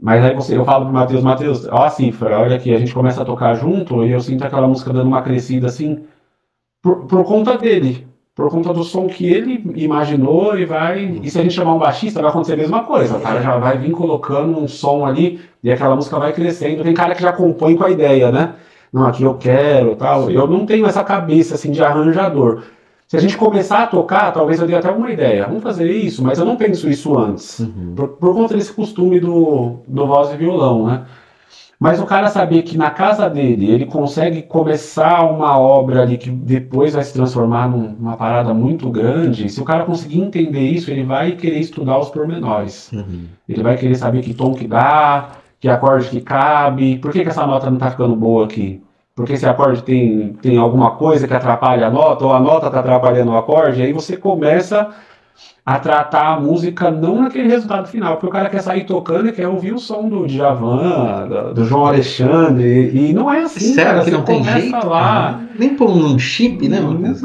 Mas aí eu falo pro Matheus, ó a cifra, olha aqui, a gente começa a tocar junto e eu sinto aquela música dando uma crescida assim, por conta dele, por conta do som que ele imaginou e vai. E se a gente chamar um baixista, vai acontecer a mesma coisa. O cara já vai vir colocando um som ali e aquela música vai crescendo. Tem cara que já compõe com a ideia, né? Não, aqui eu quero tal. Eu não tenho essa cabeça assim de arranjador. Se a gente começar a tocar, talvez eu dê até uma ideia. Vamos fazer isso, mas eu não penso isso antes. Por conta desse costume do voz e violão, né? Mas o cara saber que na casa dele ele consegue começar uma obra ali que depois vai se transformar numa parada muito grande, se o cara conseguir entender isso, ele vai querer estudar os pormenores. Ele vai querer saber que tom que dá, que acorde que cabe, por que essa nota não tá ficando boa aqui? Porque esse acorde tem alguma coisa que atrapalha a nota, ou a nota está atrapalhando o acorde, aí você começa a tratar a música não naquele resultado final, porque o cara quer sair tocando e quer ouvir o som do Djavan, do João Alexandre, e não é assim. Sério cara, que não tem jeito? Lá. Nem por um chip, né, Matheus?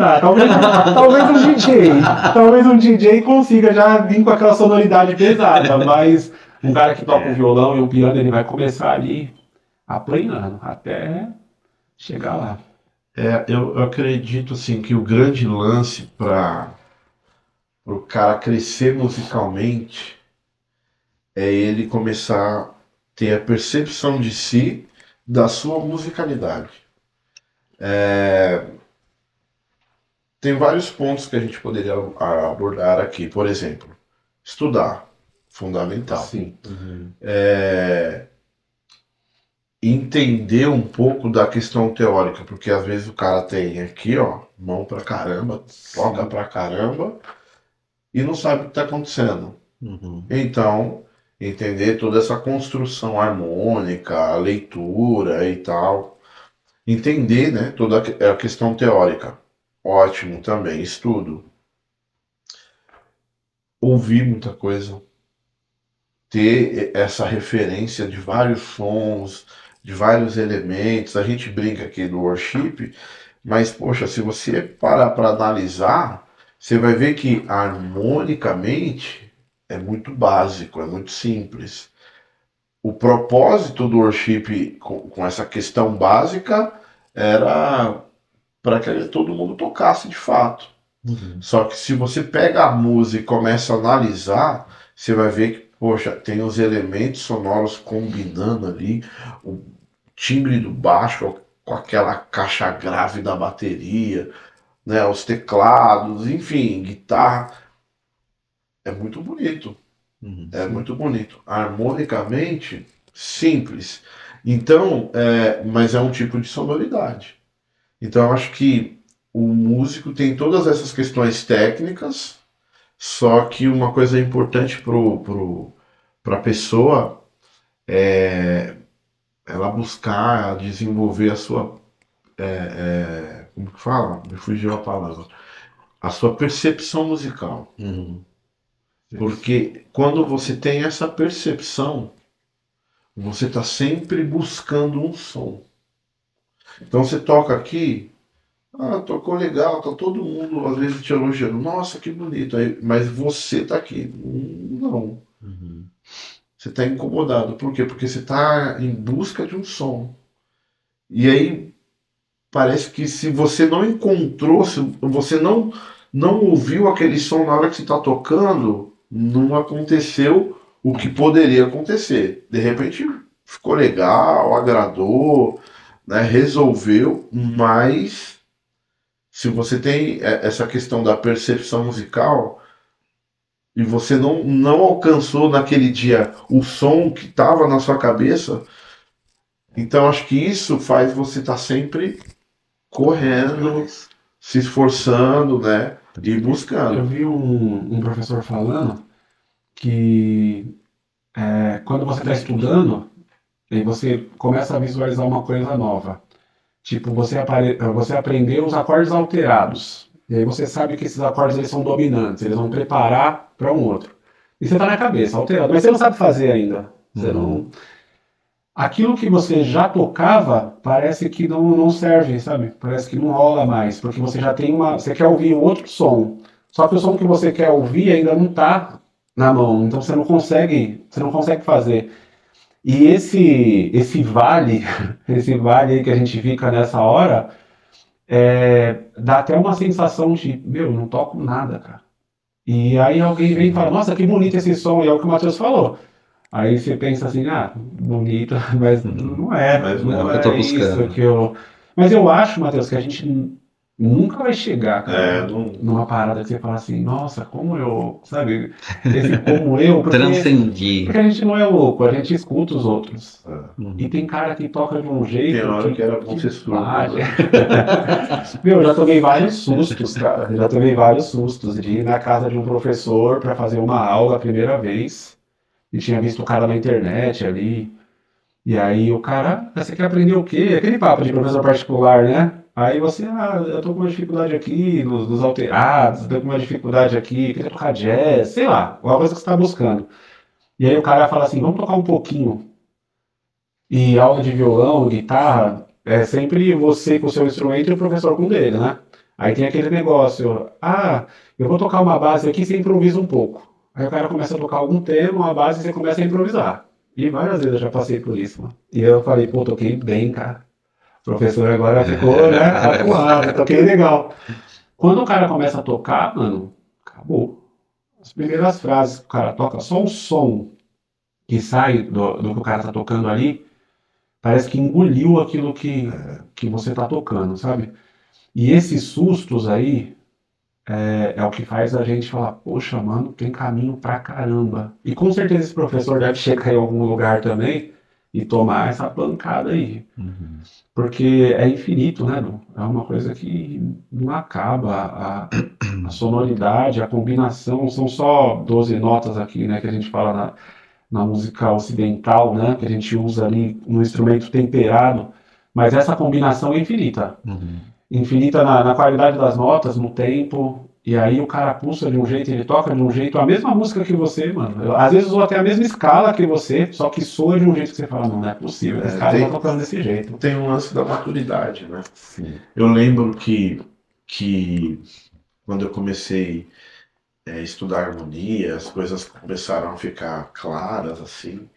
Talvez um DJ consiga já vir com aquela sonoridade pesada, mas um cara que toca um violão e um piano, ele vai começar ali aplanando, até chegar lá. Eu acredito assim, que o grande lance para o cara crescer musicalmente é ele começar a ter a percepção de si, da sua musicalidade. Tem vários pontos que a gente poderia abordar aqui. Por exemplo, estudar, fundamental. Sim. Entender um pouco da questão teórica, porque às vezes o cara tem aqui, ó, mão pra caramba, toca pra caramba e não sabe o que está acontecendo. Então, entender toda essa construção harmônica, a leitura e tal, entender, né, toda a questão teórica, ótimo também, estudo, ouvir muita coisa, ter essa referência de vários sons, de vários elementos. A gente brinca aqui do worship, mas poxa, se você parar para analisar, você vai ver que harmonicamente é muito básico, é muito simples. O propósito do worship com essa questão básica era para que todo mundo tocasse de fato. Só que se você pega a música e começa a analisar, você vai ver que, poxa, tem os elementos sonoros combinando ali, o timbre do baixo com aquela caixa grave da bateria, né, os teclados, enfim, guitarra. É muito bonito. Muito bonito. Harmonicamente, simples. Então, mas é um tipo de sonoridade. Então, eu acho que o músico tem todas essas questões técnicas, só que uma coisa importante para a pessoa é ela buscar desenvolver a sua... como que fala? Me fugiu a palavra. A sua percepção musical. Porque quando você tem essa percepção, você está sempre buscando um som. Então você toca aqui, tocou legal, tá todo mundo às vezes te elogiando, nossa, que bonito, aí, mas você tá aqui. Não. Você está incomodado. Por quê? Porque você está em busca de um som. E aí parece que se você não encontrou, se você não ouviu aquele som na hora que você está tocando, não aconteceu o que poderia acontecer. De repente ficou legal, agradou, né, resolveu, mas se você tem essa questão da percepção musical e você não alcançou naquele dia o som que estava na sua cabeça, Então acho que isso faz você estar sempre correndo, se esforçando, né? E Eu buscando. vi um professor falando que quando você está estudando, e você começa a visualizar uma coisa nova. Tipo, você aprendeu os acordes alterados. E aí você sabe que esses acordes eles são dominantes, eles vão preparar para um outro. E você está na cabeça, alterado, mas você não sabe fazer ainda. Você não... Aquilo que você já tocava parece que não serve, sabe? Parece que não rola mais, porque você já tem uma. Você quer ouvir um outro som. Só que o som que você quer ouvir ainda não está na mão, então você não consegue fazer. E esse vale, esse vale aí que a gente fica nessa hora, dá até uma sensação de, meu, não toco nada, cara. E aí alguém vem e fala, nossa, que bonito esse som, e é o que o Matheus falou. Aí você pensa assim, ah, bonito, mas não é, Mas não é o não que eu tô é isso buscando. que eu... Mas eu acho, Matheus, que a gente nunca vai chegar, cara, Não, numa parada que você fala assim, nossa, como eu, sabe, esse como eu, Transcendi. porque a gente não é louco, a gente escuta os outros. é. E tem cara que toca de um Tem jeito hora que era bom ser surdo, vale. né? Meu, eu já tomei vários sustos, cara. Eu já tomei vários sustos de ir na casa de um professor para fazer uma aula a primeira vez. E tinha visto o cara na internet ali. E aí o cara, "Ah, você quer aprender o quê?" Aquele papo de professor particular, né? Aí você, eu tô com uma dificuldade aqui nos alterados, tô com uma dificuldade aqui, queria tocar jazz, sei lá, alguma coisa que você está buscando. E aí o cara fala assim, vamos tocar um pouquinho. E aula de violão, guitarra, é sempre você com o seu instrumento e o professor com o dele, né? Aí tem aquele negócio, eu vou tocar uma base aqui, você improvisa um pouco. Aí o cara começa a tocar algum tema, uma base, e você começa a improvisar. E várias vezes eu já passei por isso, mano. E eu falei, pô, toquei bem, cara. O professor agora ficou, né, atuado, toquei legal. Quando o cara começa a tocar, mano, acabou. As primeiras frases que o cara toca, só o som que sai do que o cara tá tocando ali, parece que engoliu aquilo que você está tocando, sabe? E esses sustos aí é o que faz a gente falar, poxa, mano, tem caminho pra caramba. E com certeza esse professor deve chegar em algum lugar também e tomar essa pancada aí. Porque é infinito, né, Du? É uma coisa que não acaba. A sonoridade, a combinação, são só 12 notas aqui, né, que a gente fala na música ocidental, né, que a gente usa ali um instrumento temperado, mas essa combinação é infinita. Infinita na qualidade das notas, no tempo, e aí o cara pulsa de um jeito, ele toca de um jeito, a mesma música que você, mano. Às vezes usou até a mesma escala que você, só que soa de um jeito que você fala, não é possível, esse cara tá tocando desse jeito. Tem um lance da maturidade, né? Sim. Eu lembro que quando eu comecei a estudar harmonia, as coisas começaram a ficar claras, assim.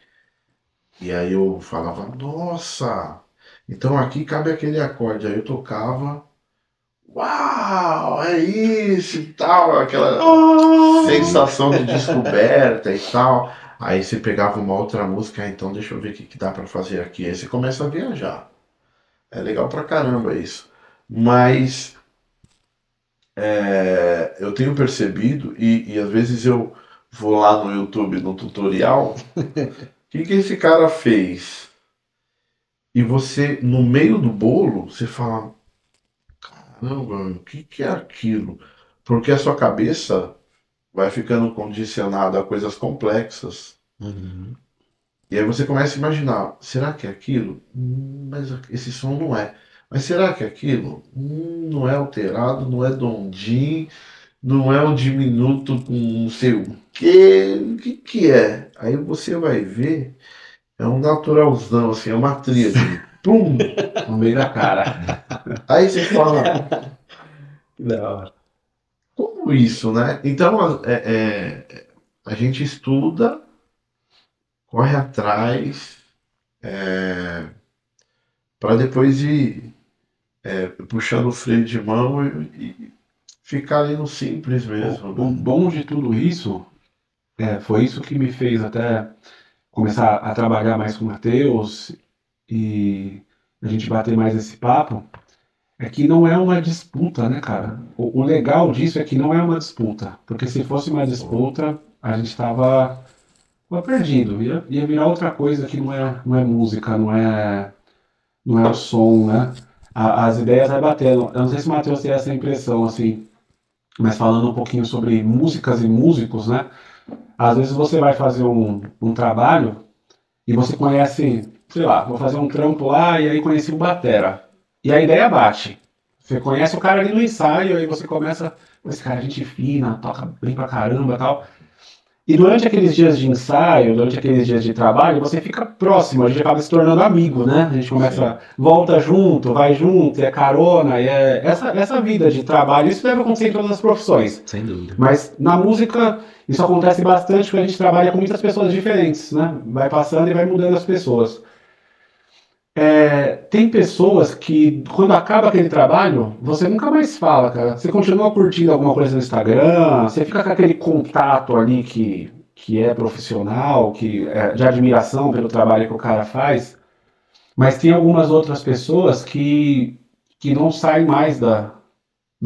E aí eu falava, nossa, então aqui cabe aquele acorde. Aí eu tocava, uau, é isso e tal, aquela sensação de descoberta e tal. Aí você pegava uma outra música, então deixa eu ver o que dá pra fazer aqui. Aí você começa a viajar. É legal pra caramba isso. Mas eu tenho percebido, e às vezes eu vou lá no YouTube, no tutorial, o que esse cara fez? E você, no meio do bolo, você fala, caramba, o que é aquilo? Porque a sua cabeça vai ficando condicionada a coisas complexas. E aí você começa a imaginar, será que é aquilo? Mas esse som não é. Mas será que é aquilo? Não é alterado, não é dondim, não é um diminuto com não sei o quê. O que é? Aí você vai ver, é um naturalzão, assim, é uma tríade. Pum! No meio da cara. Aí você fala, Que da hora. como isso, né? Então a gente estuda, corre atrás, para depois ir puxando o freio de mão e ficar ali no simples mesmo, O né? bom de tudo isso, foi isso que me fez até começar a trabalhar mais com o Matheus e a gente bater mais esse papo, é que não é uma disputa, né, cara? O legal disso é que não é uma disputa, porque se fosse uma disputa, a gente tava perdido, ia virar outra coisa que não é música, não é não é o som, né? As ideias vai batendo. Eu não sei se o Matheus tem essa impressão, assim, mas falando um pouquinho sobre músicas e músicos, né? Às vezes você vai fazer um trabalho e você conhece, sei lá, vou fazer um trampo lá e aí conheci um batera. E a ideia bate. Você conhece o cara ali no ensaio, aí você começa, esse cara é gente fina, toca bem pra caramba e tal. E durante aqueles dias de ensaio, durante aqueles dias de trabalho, você fica próximo, a gente acaba se tornando amigo, né? A gente começa, volta junto, vai junto, é carona, essa vida de trabalho, isso deve acontecer em todas as profissões. Sem dúvida. Mas na música, isso acontece bastante porque a gente trabalha com muitas pessoas diferentes, né? Vai passando e vai mudando as pessoas. Tem pessoas que, quando acaba aquele trabalho, você nunca mais fala, cara. Você continua curtindo alguma coisa no Instagram, você fica com aquele contato ali que é profissional, que é de admiração pelo trabalho que o cara faz, mas tem algumas outras pessoas que não saem mais da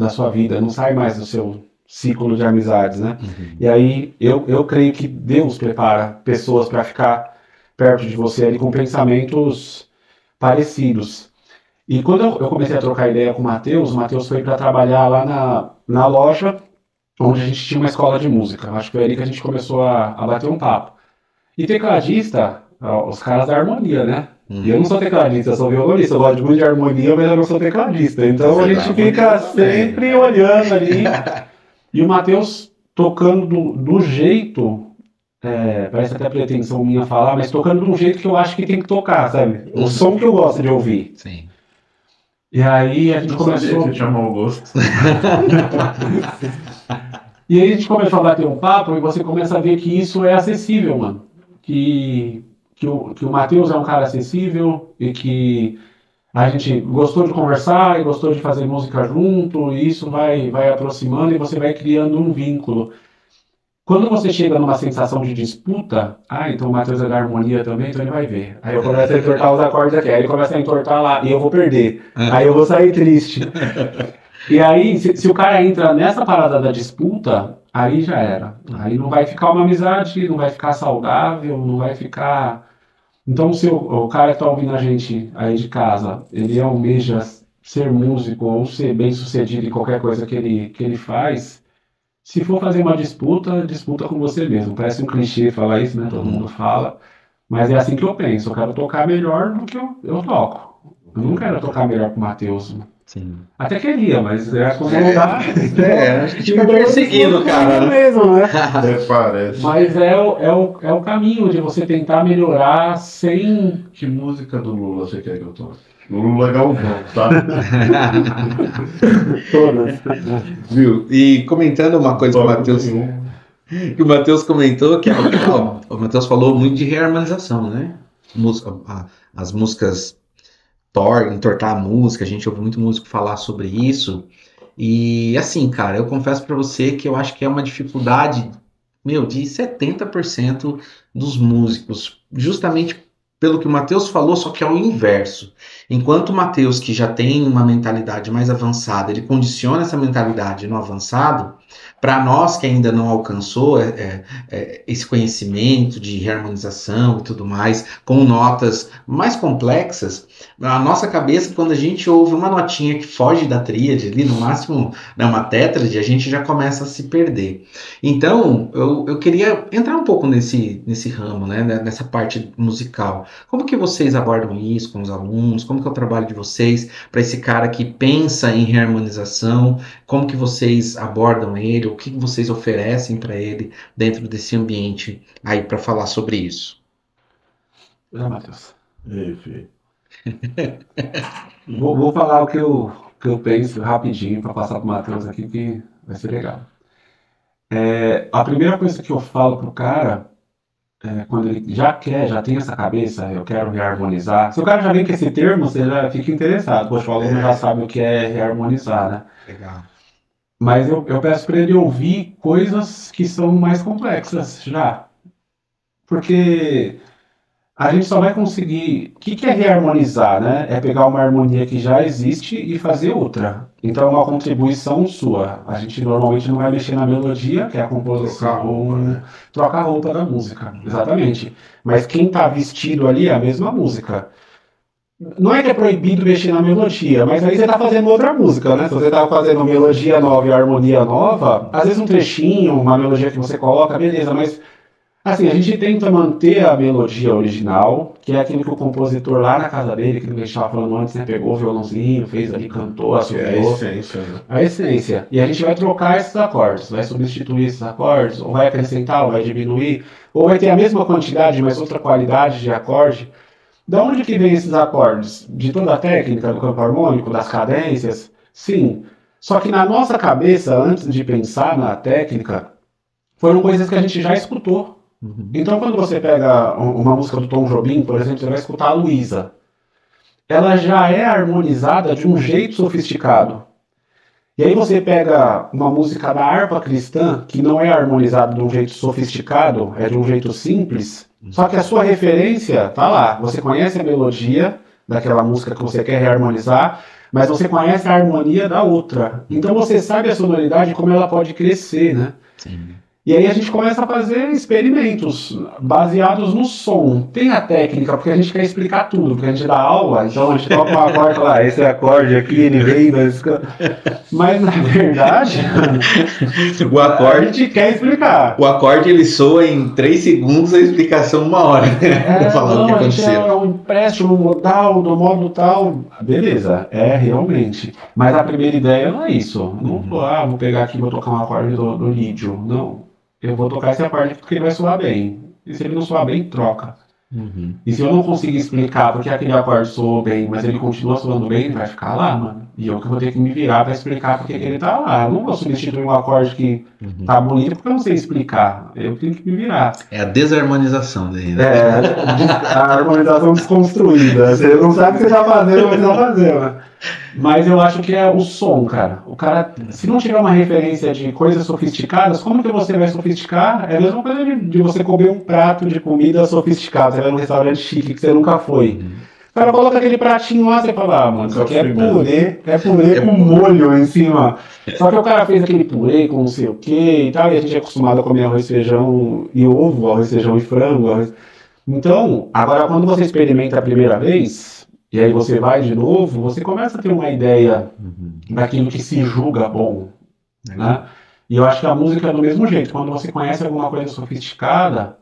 sua vida, não saem mais do seu ciclo de amizades, né? Uhum. E aí eu creio que Deus prepara pessoas para ficar perto de você ali com pensamentos parecidos. E quando eu comecei a trocar ideia com o Matheus foi para trabalhar lá na loja onde a gente tinha uma escola de música. Acho que foi ali que a gente começou a bater um papo. E tecladista, ó, os caras da harmonia, né? E eu não sou tecladista, eu sou violonista. Eu gosto muito de harmonia, mas eu não sou tecladista. Então a gente fica sempre olhando ali. E o Matheus tocando do jeito, parece até pretensão minha falar, mas tocando de um jeito que eu acho que tem que tocar, sabe? O som que eu gosto de ouvir. Sim. E aí a gente Não começou. sabia que tinha mau gosto. E aí a gente começou a bater um papo e você começa a ver que isso é acessível, mano. Que o Matheus é um cara acessível e que a gente gostou de conversar e gostou de fazer música junto, e isso vai aproximando e você vai criando um vínculo. Quando você chega numa sensação de disputa, então o Matheus é da harmonia também, então ele vai ver. Aí eu começo a entortar os acordes aqui, aí ele começa a entortar lá, e eu vou perder. Aí eu vou sair triste. E aí, se o cara entra nessa parada da disputa, aí já era. Aí não vai ficar uma amizade, não vai ficar saudável, não vai ficar... Então, se o cara que tá ouvindo a gente aí de casa, ele almeja ser músico ou ser bem sucedido em qualquer coisa que ele faz, se for fazer uma disputa com você mesmo. Parece um clichê falar isso, né? Todo mundo fala. Mas é assim que eu penso. Eu quero tocar melhor do que eu toco. Eu não quero tocar melhor que o Matheus. Sim. Até queria, mas quando não dá. Acho que fica perseguindo, cara. Mesmo, né? Parece. Mas é o caminho de você tentar melhorar sem. Que música do Lula você quer que eu toque? Lula Galvão, tá? Todas. Viu? E comentando uma coisa que o Matheus comentou, que o Matheus falou muito de reharmonização, né? As músicas entortar a música, a gente ouve muito músico falar sobre isso. E assim, cara, eu confesso pra você que eu acho que é uma dificuldade, de 70% dos músicos, justamente pelo que o Matheus falou, só que é o inverso. Enquanto o Matheus, que já tem uma mentalidade mais avançada, ele condiciona essa mentalidade no avançado, para nós que ainda não alcançou esse conhecimento de reharmonização e tudo mais, com notas mais complexas, a nossa cabeça, quando a gente ouve uma notinha que foge da tríade ali, no máximo uma tétrade, a gente já começa a se perder. Então, eu queria entrar um pouco nesse ramo, né, nessa parte musical. Como que vocês abordam isso com os alunos? Como que é o trabalho de vocês para esse cara que pensa em reharmonização? Como que vocês abordam ele? O que vocês oferecem para ele dentro desse ambiente aí para falar sobre isso? Matheus. Ei, filho. Vou falar o que eu penso rapidinho para passar para o Matheus aqui, que vai ser legal. A primeira coisa que eu falo pro cara, quando ele já tem essa cabeça, eu quero reharmonizar. Se o cara já vem com esse termo, você já fica interessado. Poxa, o aluno já sabe o que é reharmonizar, né? Legal. Mas eu peço para ele ouvir coisas que são mais complexas já. Porque a gente só vai conseguir... O que é reharmonizar, né? É pegar uma harmonia que já existe e fazer outra. Então é uma contribuição sua. A gente normalmente não vai mexer na melodia, que é a composição, trocar a roupa da música. Exatamente. Mas quem está vestido ali é a mesma música. Não é que é proibido mexer na melodia, mas aí você tá fazendo outra música, né? Se você tá fazendo melodia nova e harmonia nova, às vezes um trechinho, uma melodia que você coloca, beleza, mas assim, a gente tenta manter a melodia original, que é aquilo que o compositor lá na casa dele, que a gente estava falando antes, né? Pegou o violãozinho, fez ali, cantou, Que é a assobiou. essência, né? A essência. E a gente vai trocar esses acordes, vai substituir esses acordes, ou vai acrescentar, ou vai diminuir, ou vai ter a mesma quantidade, mas outra qualidade de acorde. Da onde que vem esses acordes? De toda a técnica do campo harmônico, das cadências? Sim. Só que na nossa cabeça, antes de pensar na técnica, foram coisas que a gente já escutou. Então, quando você pega uma música do Tom Jobim, por exemplo, você vai escutar a Luísa. Ela já é harmonizada de um jeito sofisticado. E aí você pega uma música da harpa cristã, que não é harmonizada de um jeito sofisticado, é de um jeito simples, só que a sua referência tá lá. Você conhece a melodia daquela música que você quer reharmonizar, mas você conhece a harmonia da outra. Então você sabe a sonoridade, como ela pode crescer, né? Sim. E aí a gente começa a fazer experimentos baseados no som. Tem a técnica, porque a gente quer explicar tudo, porque a gente dá aula, então a gente toca um acorde e fala, esse acorde aqui, ele vem... Mas na verdade, O a acorde, gente quer explicar. o acorde ele soa em 3 segundos, a explicação 1 hora. Falando o que Não, a gente aconteceu. é um empréstimo modal do modo tal. Beleza, é realmente. Mas a primeira ideia não é isso. Não vou, vou pegar aqui e vou tocar um acorde do lídio. Não. Eu vou tocar esse acorde porque ele vai soar bem. E se ele não soar bem, troca. E se eu não conseguir explicar porque aquele acorde soou bem, mas ele continua soando bem, ele vai ficar lá, mano. E eu que vou ter que me virar pra explicar porque que ele tá lá. Eu não vou substituir um acorde que tá bonito porque eu não sei explicar. Eu tenho que me virar. É a desarmonização daí, né? A harmonização desconstruída. Você não sabe o que você tá fazendo, mas você tá fazendo. Mas eu acho que é o som, cara. O cara, se não tiver uma referência de coisas sofisticadas, como que você vai sofisticar? É a mesma coisa de você comer um prato de comida sofisticado. Você vai num restaurante chique que você nunca foi. O cara coloca aquele pratinho lá, você fala, mano, isso aqui é purê com molho em cima. Só que o cara fez aquele purê com não sei o que e tal, e a gente é acostumado a comer arroz, feijão e ovo, arroz, feijão e frango. Então, agora quando você experimenta a primeira vez, e aí você vai de novo, você começa a ter uma ideia daquilo que se julga bom, né? E eu acho que a música é do mesmo jeito. Quando você conhece alguma coisa sofisticada,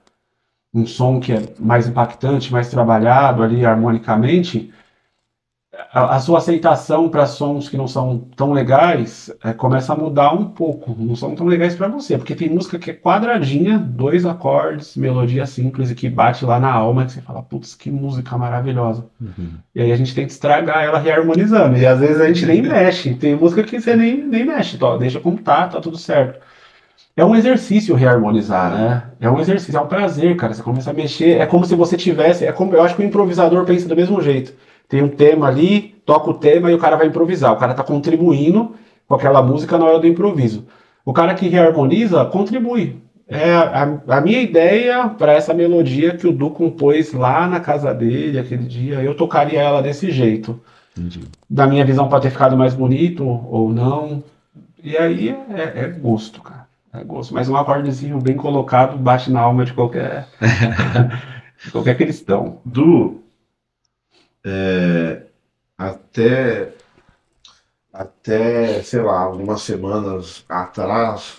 um som que é mais impactante, mais trabalhado ali harmonicamente, a sua aceitação para sons que não são tão legais começa a mudar um pouco. Não são tão legais para você, porque tem música que é quadradinha, 2 acordes, melodia simples e que bate lá na alma, que você fala, putz, que música maravilhosa. E aí a gente tem que estragar ela reharmonizando, e às vezes a gente nem mexe. Tem música que você nem mexe, deixa como tá tudo certo. É um exercício reharmonizar, né? É um exercício, é um prazer, cara. Você começa a mexer, é como se você tivesse... eu acho que o improvisador pensa do mesmo jeito. Tem um tema ali, toca o tema e o cara vai improvisar. O cara tá contribuindo com aquela música na hora do improviso. O cara que reharmoniza, contribui. É a minha ideia para essa melodia que o Du compôs lá na casa dele, aquele dia, eu tocaria ela desse jeito. Da minha visão pode ter ficado mais bonito ou não. E aí é gosto, cara. É gosto. Mas um acordezinho bem colocado bate na alma de qualquer cristão. Du, até, sei lá, algumas semanas atrás,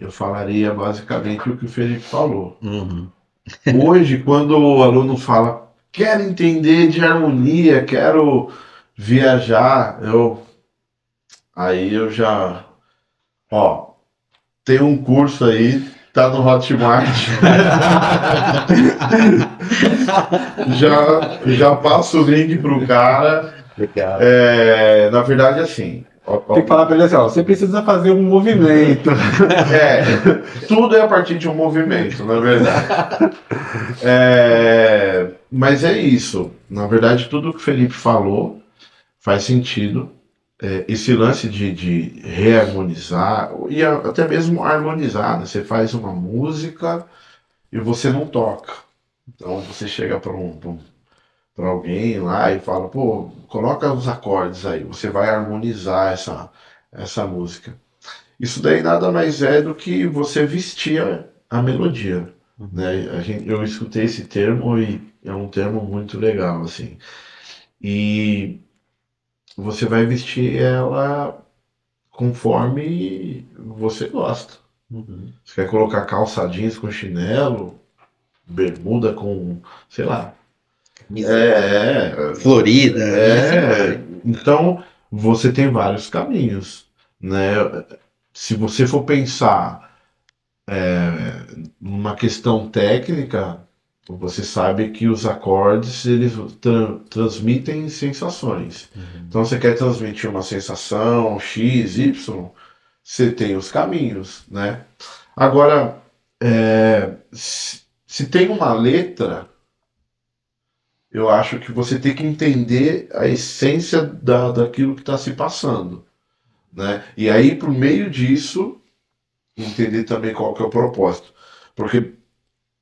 eu falaria basicamente o que o Felipe falou. Hoje, quando o aluno fala, quero entender de harmonia, quero viajar, aí eu já, tem um curso aí, tá no Hotmart. já passo o link pro cara. Legal. Na verdade, assim... Tem que falar pra ele assim, você precisa fazer um movimento. Tudo é a partir de um movimento, na verdade. Mas é isso. Na verdade, tudo que o Felipe falou faz sentido. Esse lance de reharmonizar, e até mesmo harmonizar, né? Você faz uma música e você não toca. Então você chega para alguém lá e fala, pô, coloca os acordes aí, você vai harmonizar essa música. Isso daí nada mais é do que você vestir a melodia, né? Eu escutei esse termo e é um termo muito legal, assim. E você vai vestir ela conforme você gosta. Você quer colocar calça jeans com chinelo, bermuda com, sei lá. Florida. Então, você tem vários caminhos, né? Se você for pensar numa questão técnica, você sabe que os acordes eles transmitem sensações. Então, você quer transmitir uma sensação X, Y, você tem os caminhos, né? Agora, se tem uma letra, eu acho que você tem que entender a essência daquilo que está se passando, né? E aí, por meio disso, entender também qual que é o propósito. Porque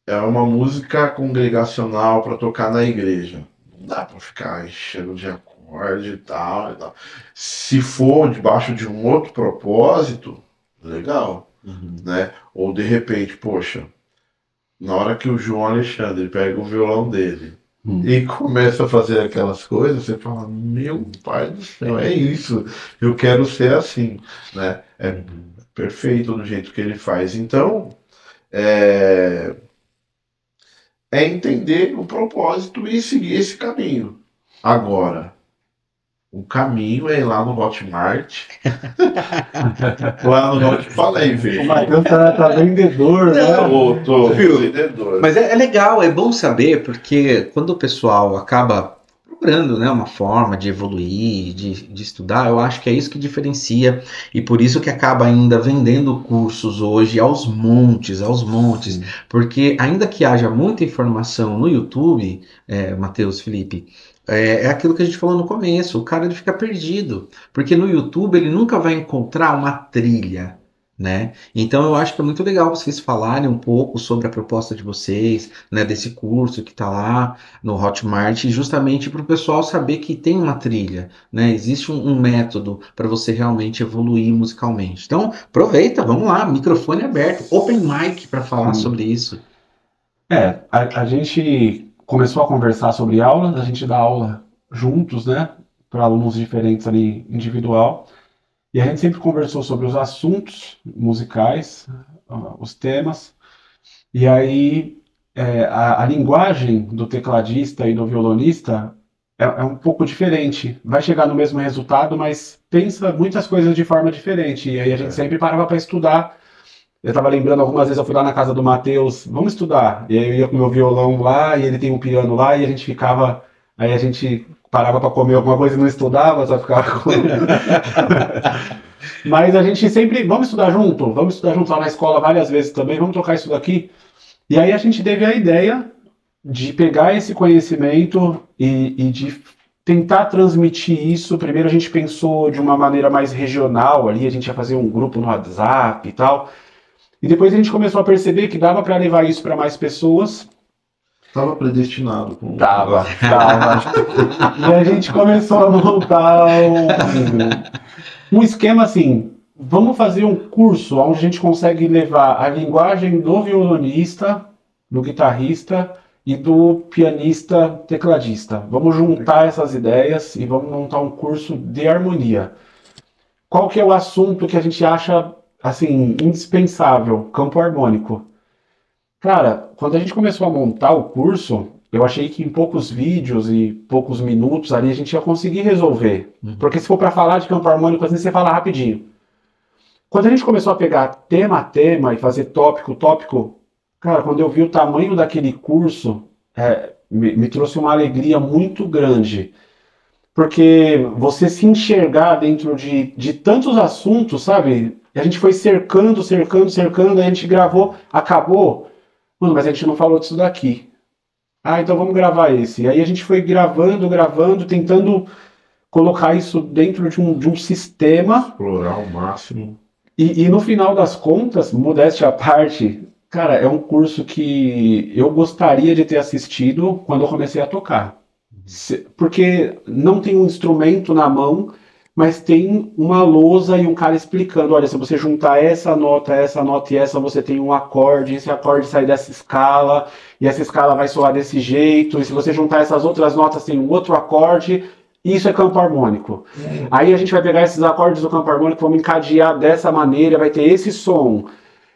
é uma música congregacional para tocar na igreja. Não dá para ficar enchendo de acorde e tal, e tal. Se for debaixo de um outro propósito, legal, né? Ou de repente, poxa, na hora que o João Alexandre pega o violão dele e começa a fazer aquelas coisas, você fala, meu pai do céu, é isso, eu quero ser assim, né? É perfeito do jeito que ele faz. Então, é entender o propósito e seguir esse caminho. Agora, o caminho é ir lá no Hotmart. Lá no Hotmart, fala aí, velho. O Matheus tá vendedor, né? Tô vendedor. Mas é legal, é bom saber, porque quando o pessoal acaba procurando, né, uma forma de evoluir, de estudar, eu acho que é isso que diferencia, e por isso que acaba ainda vendendo cursos hoje aos montes, porque ainda que haja muita informação no YouTube, Matheus, Felipe, é aquilo que a gente falou no começo, o cara ele fica perdido, porque no YouTube ele nunca vai encontrar uma trilha, né? Então eu acho que é muito legal vocês falarem um pouco sobre a proposta de vocês, né, desse curso que está lá no Hotmart, justamente para o pessoal saber que tem uma trilha, né? Existe um método para você realmente evoluir musicalmente. Então aproveita, vamos lá, microfone aberto, open mic para falar sobre isso. A gente começou a conversar sobre aulas, a gente dá aula juntos, né, para alunos diferentes ali, individual, e a gente sempre conversou sobre os assuntos musicais, os temas, e aí a linguagem do tecladista e do violonista é um pouco diferente, vai chegar no mesmo resultado, mas pensa muitas coisas de forma diferente, e aí a gente sempre parava para estudar. Eu estava lembrando, algumas vezes eu fui lá na casa do Matheus, vamos estudar. E aí eu ia com o meu violão lá, e ele tem um piano lá, e a gente ficava. Aí a gente parava para comer alguma coisa e não estudava, só ficava com. Mas a gente sempre. Vamos estudar junto lá na escola várias vezes também, vamos trocar isso daqui. E aí a gente teve a ideia de pegar esse conhecimento e de tentar transmitir isso. Primeiro a gente pensou de uma maneira mais regional ali, a gente ia fazer um grupo no WhatsApp e tal. E depois a gente começou a perceber que dava para levar isso para mais pessoas. Tava predestinado. Tava. E a gente começou a montar um esquema assim, vamos fazer um curso onde a gente consegue levar a linguagem do violonista, do guitarrista e do pianista tecladista. Vamos juntar essas ideias e vamos montar um curso de harmonia. Qual que é o assunto que a gente acha assim, indispensável? Campo harmônico. Cara, quando a gente começou a montar o curso, eu achei que em poucos vídeos e poucos minutos ali a gente ia conseguir resolver. Porque se for para falar de campo harmônico, às vezes você fala rapidinho. Quando a gente começou a pegar tema a tema e fazer tópico, cara, quando eu vi o tamanho daquele curso, me trouxe uma alegria muito grande. Porque você se enxergar dentro de tantos assuntos, sabe? A gente foi cercando, a gente gravou, acabou. Mano, mas a gente não falou disso daqui. Então vamos gravar esse. Aí a gente foi gravando, tentando colocar isso dentro de um sistema. Explorar ao máximo. E no final das contas, modéstia à parte, cara, é um curso que eu gostaria de ter assistido quando eu comecei a tocar. Porque não tem um instrumento na mão, mas tem uma lousa e um cara explicando, olha, se você juntar essa nota e essa, você tem um acorde, esse acorde sai dessa escala, e essa escala vai soar desse jeito, e se você juntar essas outras notas, tem um outro acorde, isso é campo harmônico. Aí a gente vai pegar esses acordes do campo harmônico, vamos encadear dessa maneira, vai ter esse som.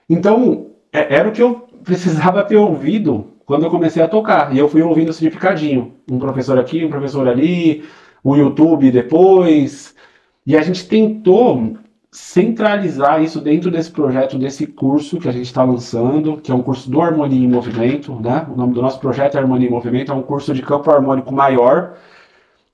Então, era o que eu precisava ter ouvido quando eu comecei a tocar, e eu fui ouvindo assim de picadinho, um professor aqui, um professor ali, o YouTube depois... E a gente tentou centralizar isso dentro desse projeto, desse curso que a gente está lançando, que é um curso do Harmonia em Movimento, né? O nome do nosso projeto é Harmonia em Movimento, é um curso de campo harmônico maior,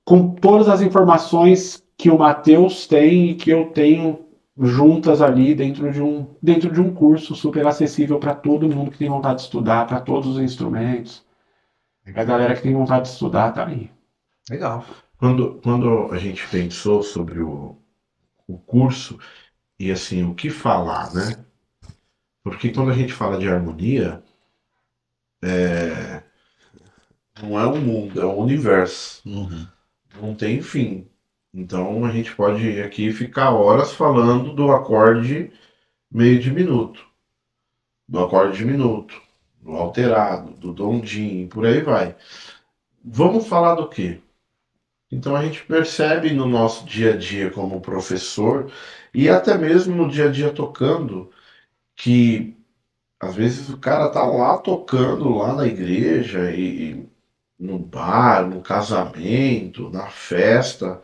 com todas as informações que o Matheus tem e que eu tenho juntas ali dentro de um curso super acessível para todo mundo que tem vontade de estudar, para todos os instrumentos. A galera que tem vontade de estudar tá aí. Legal. Quando a gente pensou sobre o curso e assim, o que falar, né? Porque quando a gente fala de harmonia, não é um mundo, é um universo. Uhum. Não tem fim. Então a gente pode aqui ficar horas falando do acorde meio diminuto, do acorde diminuto, do alterado, do dondim, por aí vai. Vamos falar do quê? Então a gente percebe no nosso dia a dia como professor e até mesmo no dia a dia tocando que às vezes o cara tá lá tocando lá na igreja e no bar, no casamento, na festa,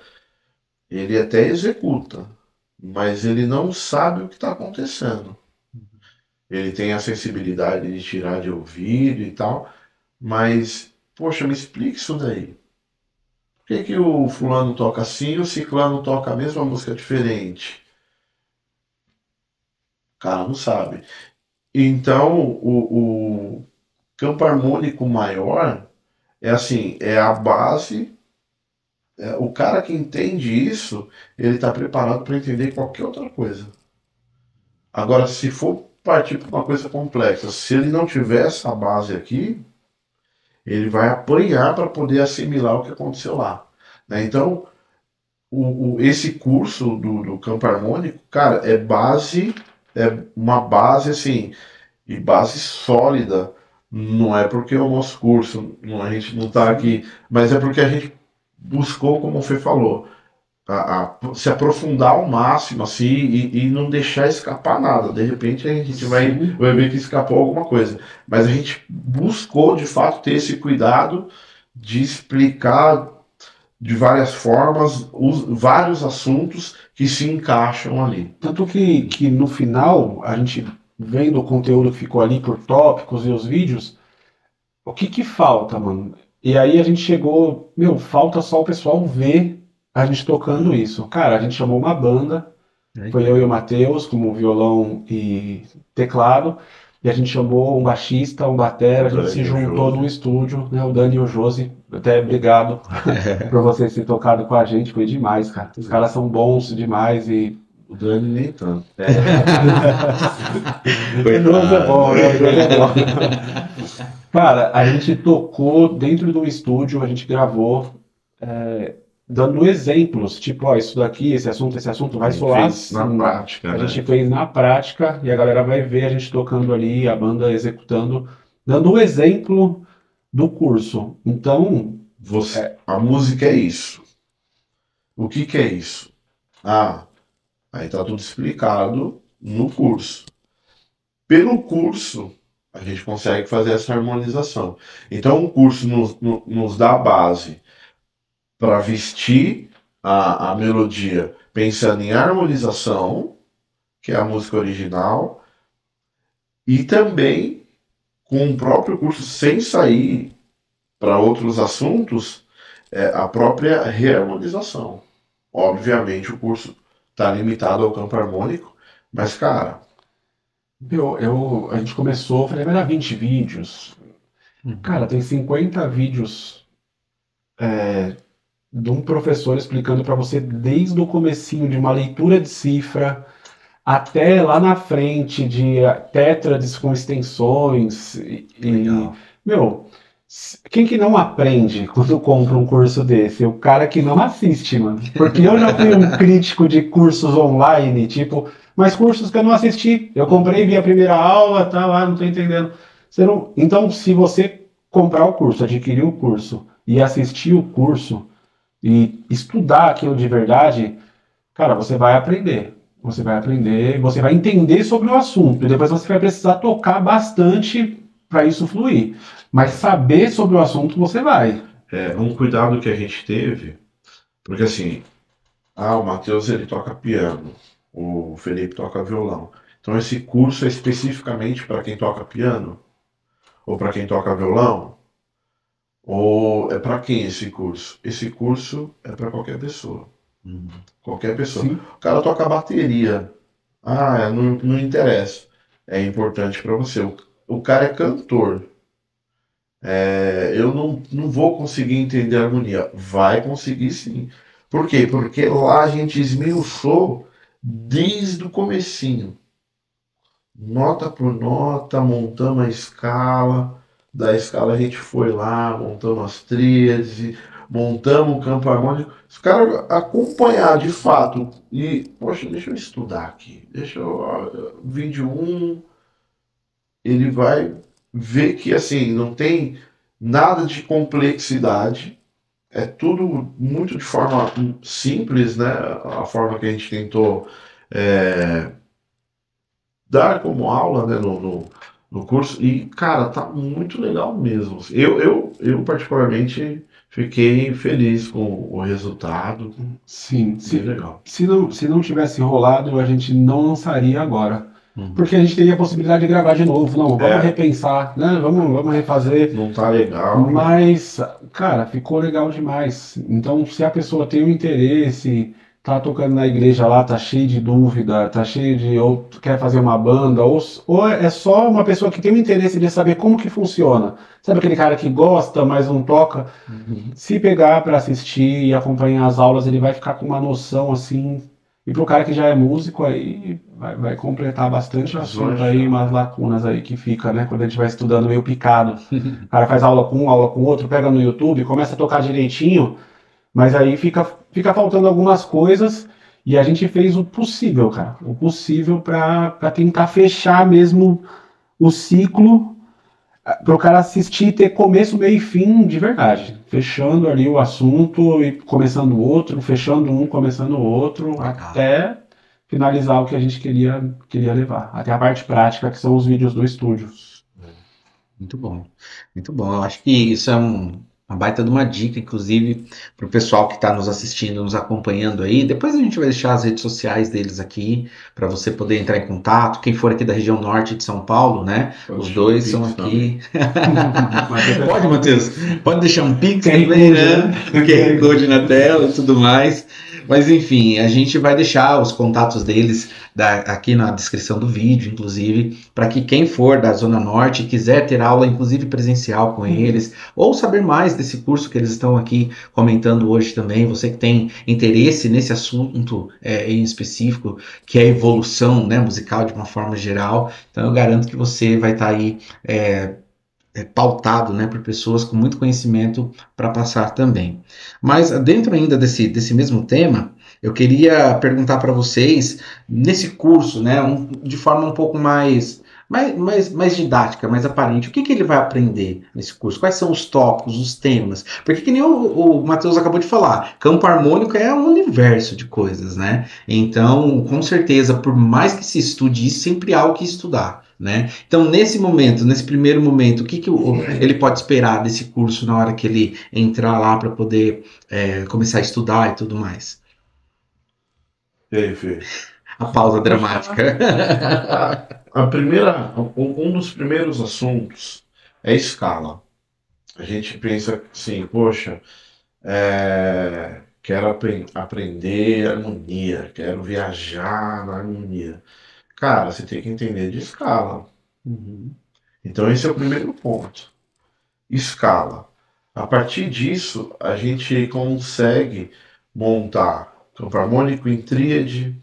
ele até executa, mas ele não sabe o que está acontecendo. Ele tem a sensibilidade de tirar de ouvido e tal, mas, poxa, me explica isso daí. Por que o fulano toca assim e o ciclano toca a mesma música diferente? O cara não sabe. Então, o campo harmônico maior é assim, é a base. O cara que entende isso, ele está preparado para entender qualquer outra coisa. Agora, se for partir para uma coisa complexa, se ele não tiver essa base aqui, ele vai apanhar para poder assimilar o que aconteceu lá. Né? Então, esse curso do campo harmônico, cara, é uma base assim, e base sólida. Não é porque é o nosso curso, a gente não está aqui, mas é porque a gente buscou, como o Fê falou, se aprofundar ao máximo assim, e não deixar escapar nada. De repente a gente vai ver que escapou alguma coisa. Mas a gente buscou de fato ter esse cuidado de explicar de várias formas vários assuntos que se encaixam ali. Tanto que no final, a gente vendo o conteúdo que ficou ali por tópicos e os vídeos, o que falta, mano? E aí a gente chegou, falta só o pessoal ver a gente tocando isso. Cara, a gente chamou uma banda, foi eu e o Matheus, como violão e teclado, e a gente chamou um baixista, um batera, a gente se juntou num estúdio, né, o Dani e o Josi, até obrigado por vocês terem tocado com a gente, foi demais, cara. Os caras são bons demais e... O Dani nem tanto. O Josi é bom, né? O Josi é bom. Cara, a gente tocou dentro do estúdio, a gente gravou, dando exemplos, tipo, ó, isso daqui, esse assunto vai soar assim. Na prática, A gente fez na prática e a galera vai ver a gente tocando ali, a banda executando, dando o exemplo do curso. Então... A música é isso. O que é isso? Aí tá tudo explicado no curso. Pelo curso, a gente consegue fazer essa harmonização. Então o curso nos dá a base para vestir a melodia pensando em harmonização, que é a música original, e também com o próprio curso, sem sair para outros assuntos, a própria reharmonização. Obviamente o curso está limitado ao campo harmônico, mas cara... A gente começou, falei, vai dar 20 vídeos. Cara, tem 50 vídeos de um professor explicando para você desde o comecinho de uma leitura de cifra até lá na frente de tétrades com extensões Quem que não aprende quando compra um curso desse? O cara que não assiste, mano. Porque eu já fui um crítico de cursos online, tipo, mas cursos que eu não assisti. Eu comprei, vi a primeira aula, tá, não tô entendendo. Você não... Então, se você comprar o curso, adquirir o curso e assistir o curso e estudar aquilo de verdade, cara, você vai aprender. Você vai aprender, você vai entender sobre o assunto. E depois você vai precisar tocar bastante para isso fluir. Mas saber sobre o assunto você vai. Um cuidado que a gente teve, porque assim, o Matheus ele toca piano, o Felipe toca violão. Então esse curso é especificamente para quem toca piano, ou para quem toca violão, ou é para quem esse curso? Esse curso é para qualquer pessoa. Qualquer pessoa. Sim. O cara toca bateria. Não interessa. É importante para você. O cara é cantor. Eu não vou conseguir entender a harmonia. Vai conseguir sim. Por quê? Porque lá a gente esmiuçou desde o comecinho. Nota por nota, montamos a escala. Da escala a gente foi lá, montamos as tríades, montamos o campo harmônico. Se o cara acompanhar de fato e, poxa, deixa eu estudar aqui, deixa eu vídeo um, ele vai ver que assim, não tem nada de complexidade, é tudo muito de forma simples, né? A forma que a gente tentou dar como aula, né, no curso. E, cara, tá muito legal mesmo. Eu particularmente fiquei feliz com o resultado. Sim. Bem legal. Se não tivesse rolado, a gente não lançaria agora. Porque a gente teria a possibilidade de gravar de novo. Não, vamos repensar, né? Vamos refazer. Não tá legal. Mas, cara, ficou legal demais. Então, se a pessoa tem um interesse, tá tocando na igreja lá, tá cheio de dúvida, tá cheio de. Ou quer fazer uma banda, ou é só uma pessoa que tem um interesse de saber como que funciona. Sabe aquele cara que gosta, mas não toca? Se pegar para assistir e acompanhar as aulas, ele vai ficar com uma noção assim. E pro cara que já é músico, aí vai completar bastante assunto aí, umas lacunas aí que fica, né? Quando a gente vai estudando meio picado. O cara faz aula com um, aula com outro, pega no YouTube, começa a tocar direitinho, mas aí fica faltando algumas coisas e a gente fez o possível, cara. O possível para tentar fechar mesmo o ciclo para o cara assistir e ter começo, meio e fim de verdade. Fechando ali o assunto e começando outro, fechando um, começando o outro, até finalizar o que a gente queria levar. Até a parte prática, que são os vídeos do estúdio. Muito bom, muito bom. Eu acho que isso é uma baita de uma dica, inclusive, para o pessoal que está nos assistindo, nos acompanhando aí. Depois a gente vai deixar as redes sociais deles aqui, para você poder entrar em contato. Quem for aqui da região norte de São Paulo, né? Os dois são aqui. Pode, Matheus? Pode deixar um pix também, né? QR Code na tela e tudo mais. Mas enfim, a gente vai deixar os contatos deles aqui na descrição do vídeo, inclusive, para que quem for da Zona Norte e quiser ter aula, inclusive presencial com eles, ou saber mais desse curso que eles estão aqui comentando hoje também, você que tem interesse nesse assunto em específico, que é a evolução, né, musical de uma forma geral, então eu garanto que você vai estar aí pautado, né, por pessoas com muito conhecimento para passar também. Mas dentro ainda desse mesmo tema, eu queria perguntar para vocês, nesse curso, né, de forma um pouco mais didática, mais aparente, o que ele vai aprender nesse curso? Quais são os tópicos, os temas? Porque que nem o Matheus acabou de falar, campo harmônico é um universo de coisas, né? Então, com certeza, por mais que se estude isso, sempre há o que estudar. Né? Então, nesse momento, nesse primeiro momento, o que ele pode esperar desse curso na hora que ele entrar lá para poder começar a estudar e tudo mais? E aí, Fê? A pausa dramática. Um dos primeiros assuntos é escala. A gente pensa assim, poxa, quero aprender harmonia, quero viajar na harmonia. Cara, você tem que entender de escala. Então esse é o primeiro ponto. Escala. A partir disso, a gente consegue montar campo harmônico em tríade,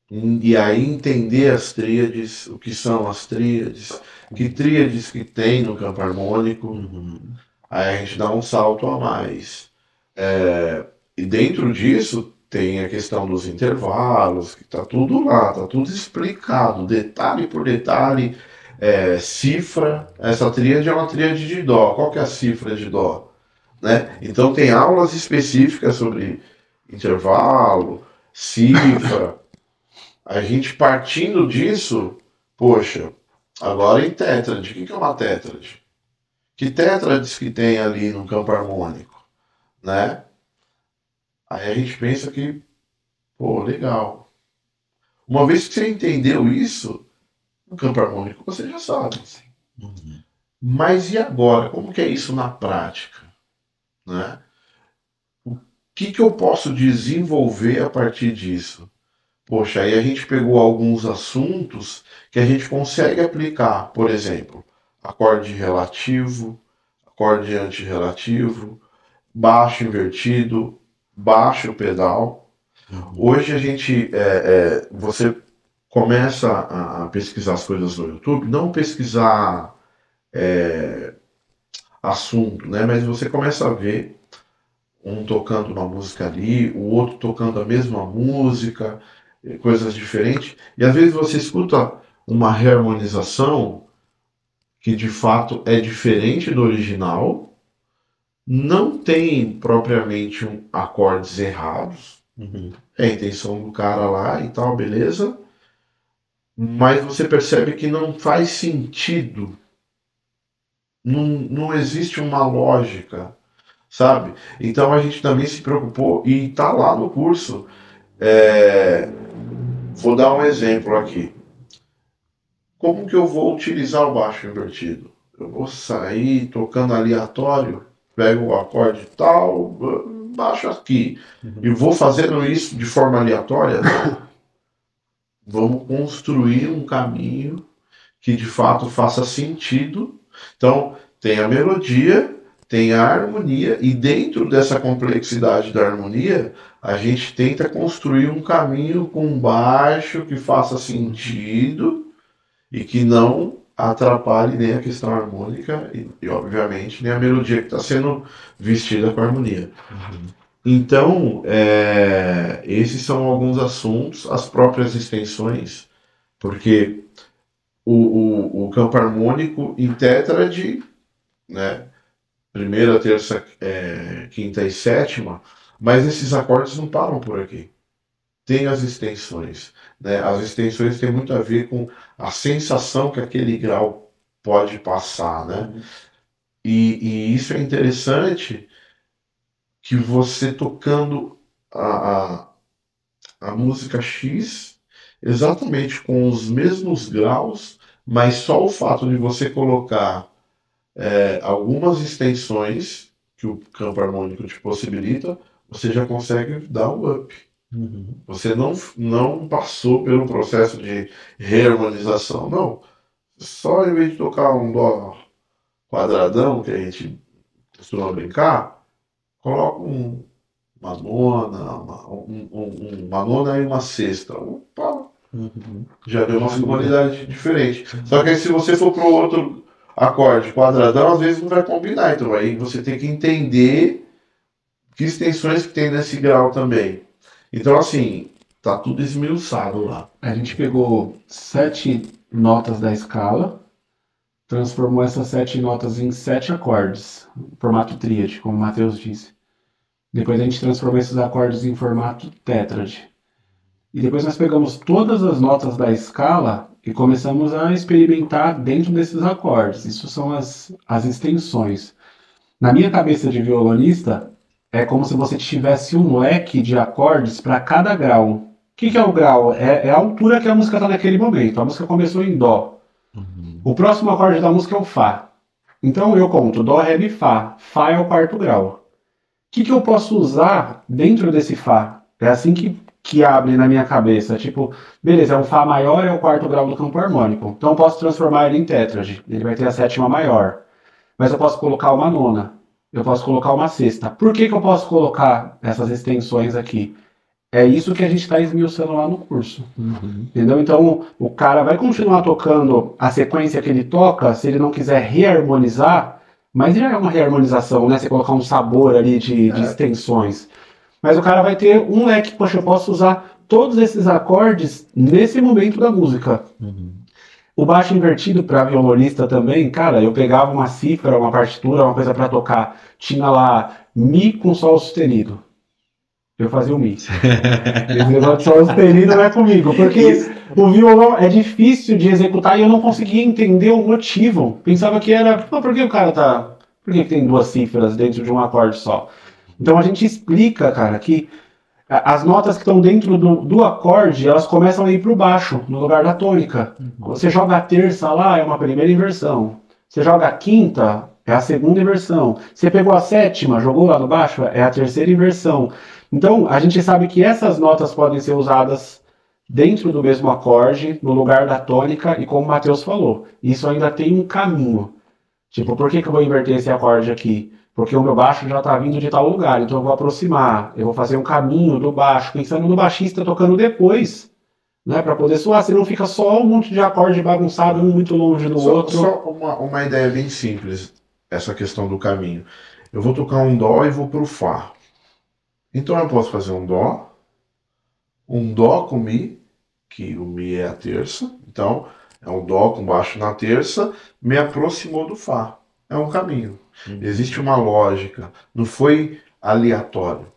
E aí entender as tríades, o que são as tríades, que tríades que tem no campo harmônico, aí a gente dá um salto a mais. E dentro disso tem a questão dos intervalos, que está tudo lá, está tudo explicado, detalhe por detalhe, cifra. Essa tríade é uma tríade de Dó. Qual que é a cifra de Dó? Né? Então tem aulas específicas sobre intervalo, cifra. A gente partindo disso, poxa, agora em tétrade, o que é uma tétrade? Que tétrades que tem ali no campo harmônico, né? Aí a gente pensa que, pô, legal. Uma vez que você entendeu isso, no campo harmônico você já sabe. Mas e agora? Como que é isso na prática? Né? O que eu posso desenvolver a partir disso? Poxa, aí a gente pegou alguns assuntos que a gente consegue aplicar. Por exemplo, acorde relativo, acorde antirrelativo, baixo invertido, baixo pedal. Hoje a gente, você começa a pesquisar as coisas no YouTube, não pesquisar assunto, né? Mas você começa a ver um tocando uma música ali, o outro tocando a mesma música, coisas diferentes. E às vezes você escuta uma reharmonização que de fato é diferente do original, não tem propriamente acordes errados, é a intenção do cara lá e tal, beleza, mas você percebe que não faz sentido, não existe uma lógica, sabe? Então a gente também se preocupou e tá lá no curso. Vou dar um exemplo aqui. Como que eu vou utilizar o baixo invertido? Eu vou sair tocando aleatório, pego o acorde tal, baixo aqui, e vou fazendo isso de forma aleatória? Vamos construir um caminho que de fato faça sentido. Então, tem a melodia, tem a harmonia, e dentro dessa complexidade da harmonia, a gente tenta construir um caminho com baixo que faça sentido e que não atrapalhe nem a questão harmônica e obviamente, nem a melodia que está sendo vestida com a harmonia. Então, esses são alguns assuntos, as próprias extensões, porque o campo harmônico em tétrade, né? Primeira, terça, quinta e sétima, mas esses acordes não param por aqui. Tem as extensões, né? As extensões têm muito a ver com a sensação que aquele grau pode passar, né? E isso é interessante, que você tocando a música X exatamente com os mesmos graus, mas só o fato de você colocar algumas extensões que o campo harmônico te possibilita, você já consegue dar um up. Você não passou pelo processo de reharmonização, não. Só em vez de tocar um dó quadradão, que a gente costuma brincar, coloca uma nona, uma nona e uma sexta. Opa, já deu uma sonoridade diferente. Só que aí, se você for para o outro acorde quadradão, às vezes não vai combinar. Então aí você tem que entender que extensões que tem nesse grau também. Então, assim, tá tudo esmiuçado lá. A gente pegou 7 notas da escala, transformou essas 7 notas em 7 acordes, formato tríade, como o Matheus disse. Depois a gente transformou esses acordes em formato tétrade. E depois nós pegamos todas as notas da escala e começamos a experimentar dentro desses acordes. Isso são as extensões. Na minha cabeça de violonista, é como se você tivesse um leque de acordes para cada grau. O que é o grau? É a altura que a música está naquele momento. A música começou em Dó. O próximo acorde da música é o Fá. Então eu conto Dó, Ré, Mi, Fá. Fá é o quarto grau. O que eu posso usar dentro desse Fá? É assim que abre na minha cabeça. Tipo, beleza, é um Fá maior, é o quarto grau do campo harmônico. Então eu posso transformar ele em tétrade. Ele vai ter a sétima maior. Mas eu posso colocar uma nona. Eu posso colocar uma sexta. Por que eu posso colocar essas extensões aqui? É isso que a gente está esmiuçando lá no curso. Entendeu? Então, o cara vai continuar tocando a sequência que ele toca, se ele não quiser reharmonizar, mas já é uma reharmonização, né? Você colocar um sabor ali de extensões. Mas o cara vai ter um leque, poxa, eu posso usar todos esses acordes nesse momento da música. O baixo invertido para violonista também, cara, eu pegava uma cifra, uma partitura, uma coisa para tocar, tinha lá Mi com Sol sustenido. Eu fazia o Mi. Esse negócio de Sol sustenido não é comigo, porque o violão é difícil de executar e eu não conseguia entender o motivo. Pensava que era, por que o cara tá... Por que tem duas cifras dentro de um acorde só? Então a gente explica, cara, que as notas que estão dentro do acorde, elas começam a ir para o baixo, no lugar da tônica. Você joga a terça lá, é uma primeira inversão. Você joga a quinta, é a segunda inversão. Você pegou a sétima, jogou lá no baixo, é a terceira inversão. Então, a gente sabe que essas notas podem ser usadas dentro do mesmo acorde, no lugar da tônica, e como o Matheus falou, isso ainda tem um caminho. Tipo, por que eu vou inverter esse acorde aqui? Porque o meu baixo já está vindo de tal lugar, então eu vou aproximar, eu vou fazer um caminho do baixo, pensando no baixista tocando depois, né, para poder soar, senão fica só um monte de acorde bagunçado, um muito longe do outro. Só uma ideia bem simples, essa questão do caminho. Eu vou tocar um Dó e vou pro Fá. Então eu posso fazer um Dó com Mi, que o Mi é a terça, então é um Dó com baixo na terça, me aproximou do Fá. É um caminho. Existe uma lógica, não foi aleatório.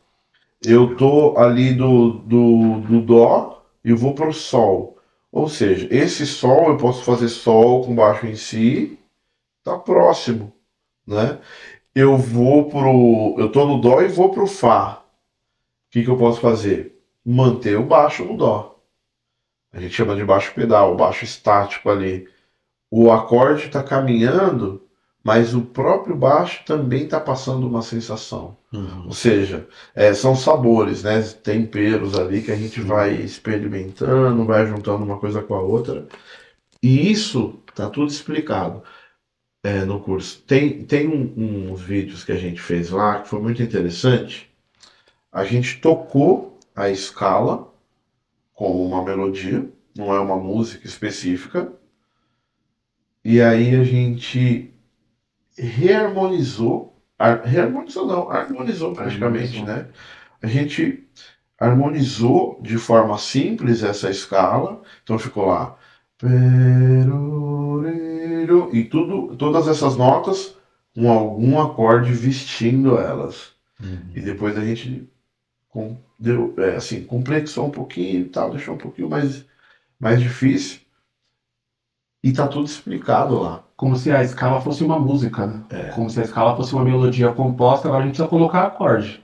Eu tô ali do Dó e vou pro Sol. Ou seja, esse Sol eu posso fazer Sol com baixo em Si, tá próximo, né? Eu tô no Dó e vou pro Fá. O que eu posso fazer? Manter o baixo no Dó. A gente chama de baixo pedal, baixo estático ali. O acorde está caminhando, mas o próprio baixo também está passando uma sensação. Ou seja, são sabores, né? Temperos ali que a gente vai experimentando, vai juntando uma coisa com a outra. E isso está tudo explicado no curso. Tem uns vídeos que a gente fez lá que foi muito interessante. A gente tocou a escala com uma melodia, não é uma música específica. E aí a gente harmonizou praticamente, né? A gente harmonizou de forma simples essa escala, então ficou lá. E todas essas notas com algum acorde vestindo elas. E depois a gente complexou um pouquinho e tal, deixou um pouquinho mais difícil. E tá tudo explicado lá. Como se a escala fosse uma música, né? Como se a escala fosse uma melodia composta, agora a gente precisa colocar acorde.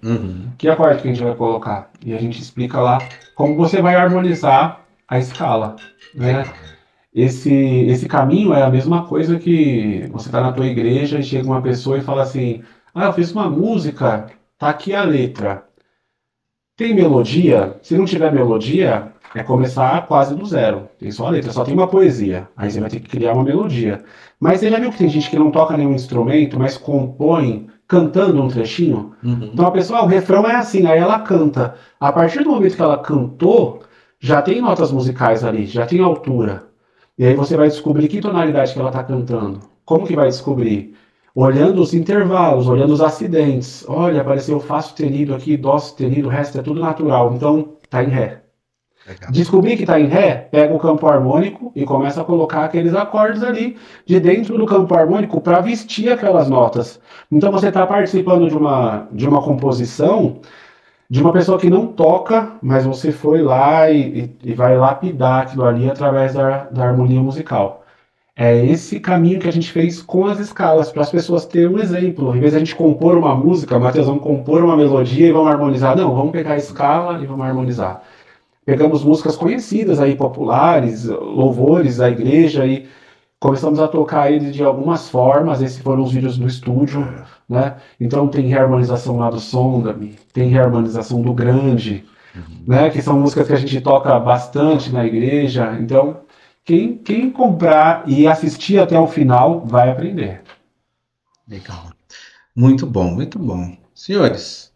Que acorde que a gente vai colocar? E a gente explica lá como você vai harmonizar a escala, né? Esse caminho é a mesma coisa que você está na tua igreja e chega uma pessoa e fala assim, eu fiz uma música, tá aqui a letra. Tem melodia? Se não tiver melodia, é começar quase do zero. Tem só a letra, só tem uma poesia. Aí você vai ter que criar uma melodia. Mas você já viu que tem gente que não toca nenhum instrumento, mas compõe cantando um trechinho? Então a pessoa, o refrão é assim, aí ela canta. A partir do momento que ela cantou, já tem notas musicais ali, já tem altura. E aí você vai descobrir que tonalidade que ela está cantando. Como que vai descobrir? Olhando os intervalos, olhando os acidentes. Olha, apareceu Fá sustenido aqui, Dó sustenido, o resto é tudo natural. Então, tá em Ré. Legal. Descobrir que está em Ré, pega o campo harmônico e começa a colocar aqueles acordes ali de dentro do campo harmônico para vestir aquelas notas. Então você está participando de uma composição de uma pessoa que não toca, mas você foi lá e vai lapidar aquilo ali através da harmonia musical. É esse caminho que a gente fez com as escalas, para as pessoas terem um exemplo. Em vez de a gente compor uma música, Matheus, vamos compor uma melodia e vamos harmonizar. Não, vamos pegar a escala e vamos harmonizar. Pegamos músicas conhecidas aí, populares, louvores da igreja e começamos a tocar eles de algumas formas. Esses foram os vídeos do estúdio, né? Então tem reharmonização lá do Sonda-me, tem reharmonização do Grande, né? Que são músicas que a gente toca bastante na igreja. Então, quem comprar e assistir até o final vai aprender. Legal. Muito bom, muito bom. Senhores,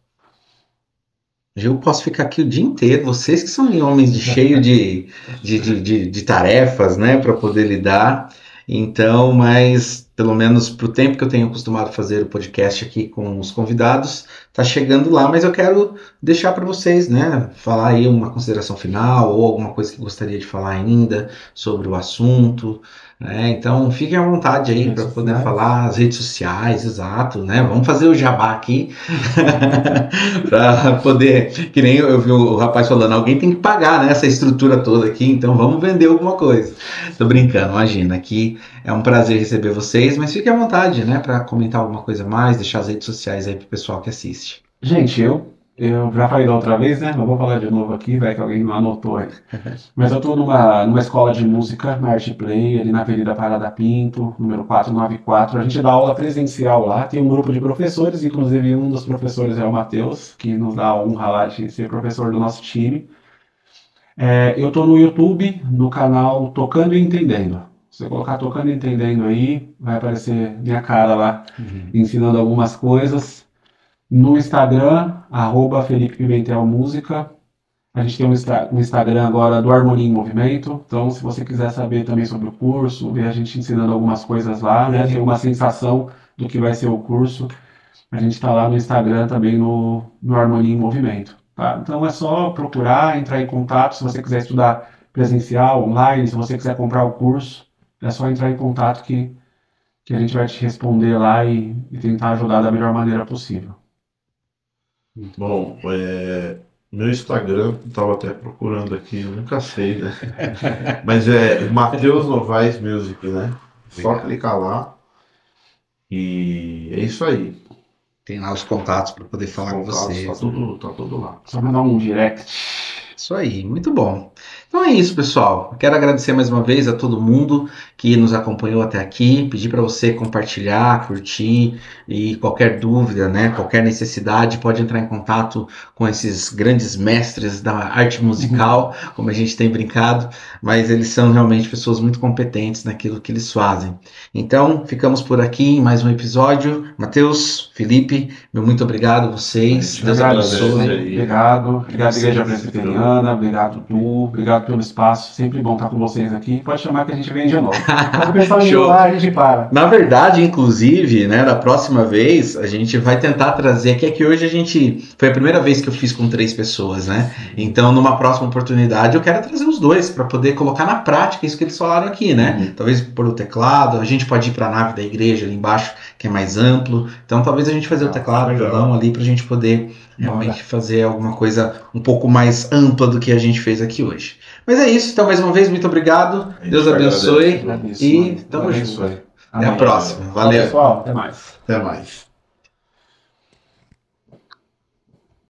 Eu posso ficar aqui o dia inteiro, vocês que são homens cheio de tarefas, né, para poder lidar. Então, mas pelo menos para o tempo que eu tenho acostumado a fazer o podcast aqui com os convidados, tá chegando lá, mas eu quero deixar para vocês, né, falar aí uma consideração final ou alguma coisa que gostaria de falar ainda sobre o assunto. Né? Então, fiquem à vontade aí para poder falar as redes sociais, exato, né? Vamos fazer o jabá aqui para poder, que nem eu vi o rapaz falando, alguém tem que pagar, né, essa estrutura toda aqui, então vamos vender alguma coisa. Tô brincando, imagina, aqui é um prazer receber vocês, mas fiquem à vontade, né, para comentar alguma coisa a mais, deixar as redes sociais aí pro pessoal que assiste. Gente, eu já falei da outra vez, né? Não vou falar de novo aqui, vai que alguém não anotou aí. Mas eu estou numa escola de música, na Art Play, ali na Avenida Parada Pinto, número 494. A gente dá aula presencial lá, tem um grupo de professores, inclusive um dos professores é o Matheus, que nos dá a honra lá de ser professor do nosso time. Eu estou no YouTube, no canal Tocando e Entendendo. Se você colocar Tocando e Entendendo aí, vai aparecer minha cara lá, ensinando algumas coisas. No Instagram, @Felipe Pimentel Música. A gente tem um Instagram agora do Harmonia em Movimento. Então, se você quiser saber também sobre o curso, ver a gente ensinando algumas coisas lá, né? Ter uma sensação do que vai ser o curso, a gente está lá no Instagram também no Harmonia em Movimento. Tá? Então, é só procurar, entrar em contato. Se você quiser estudar presencial, online, se você quiser comprar o curso, é só entrar em contato que a gente vai te responder lá e tentar ajudar da melhor maneira possível. Bom, meu Instagram, estava até procurando aqui, eu nunca sei, né? Mas é Matheus Novaes Music, né? Só clicar lá e é isso aí. Tem lá os contatos para poder falar com vocês. Tá tudo lá. Só mandar um direct. Isso aí, muito bom. Então é isso, pessoal. Quero agradecer mais uma vez a todo mundo que nos acompanhou até aqui. Pedir para você compartilhar, curtir e qualquer dúvida, né, qualquer necessidade, pode entrar em contato com esses grandes mestres da arte musical, como a gente tem brincado, mas eles são realmente pessoas muito competentes naquilo que eles fazem. Então, ficamos por aqui em mais um episódio. Matheus, Felipe, meu muito obrigado a vocês. Deus abençoe. Obrigado, Igreja Presbiteriana, obrigado Tu, obrigado pelo espaço, sempre bom estar com vocês aqui. Pode chamar que a gente vem de novo. Quando o pessoal ir lá, a gente para. Na verdade, inclusive, né, da próxima vez, a gente vai tentar trazer, que é que hoje foi a primeira vez que eu fiz com 3 pessoas, né? Então, numa próxima oportunidade, eu quero trazer os 2 para poder colocar na prática isso que eles falaram aqui, né? Talvez por o teclado, a gente pode ir para a nave da igreja ali embaixo, que é mais amplo. Então, talvez a gente fazer o teclado, o violão ali, para a gente poder realmente fazer alguma coisa um pouco mais ampla do que a gente fez aqui hoje. Mas é isso, então mais uma vez, muito obrigado, Deus abençoe e tamo junto. Até a próxima, valeu. Pessoal, até mais. Até mais.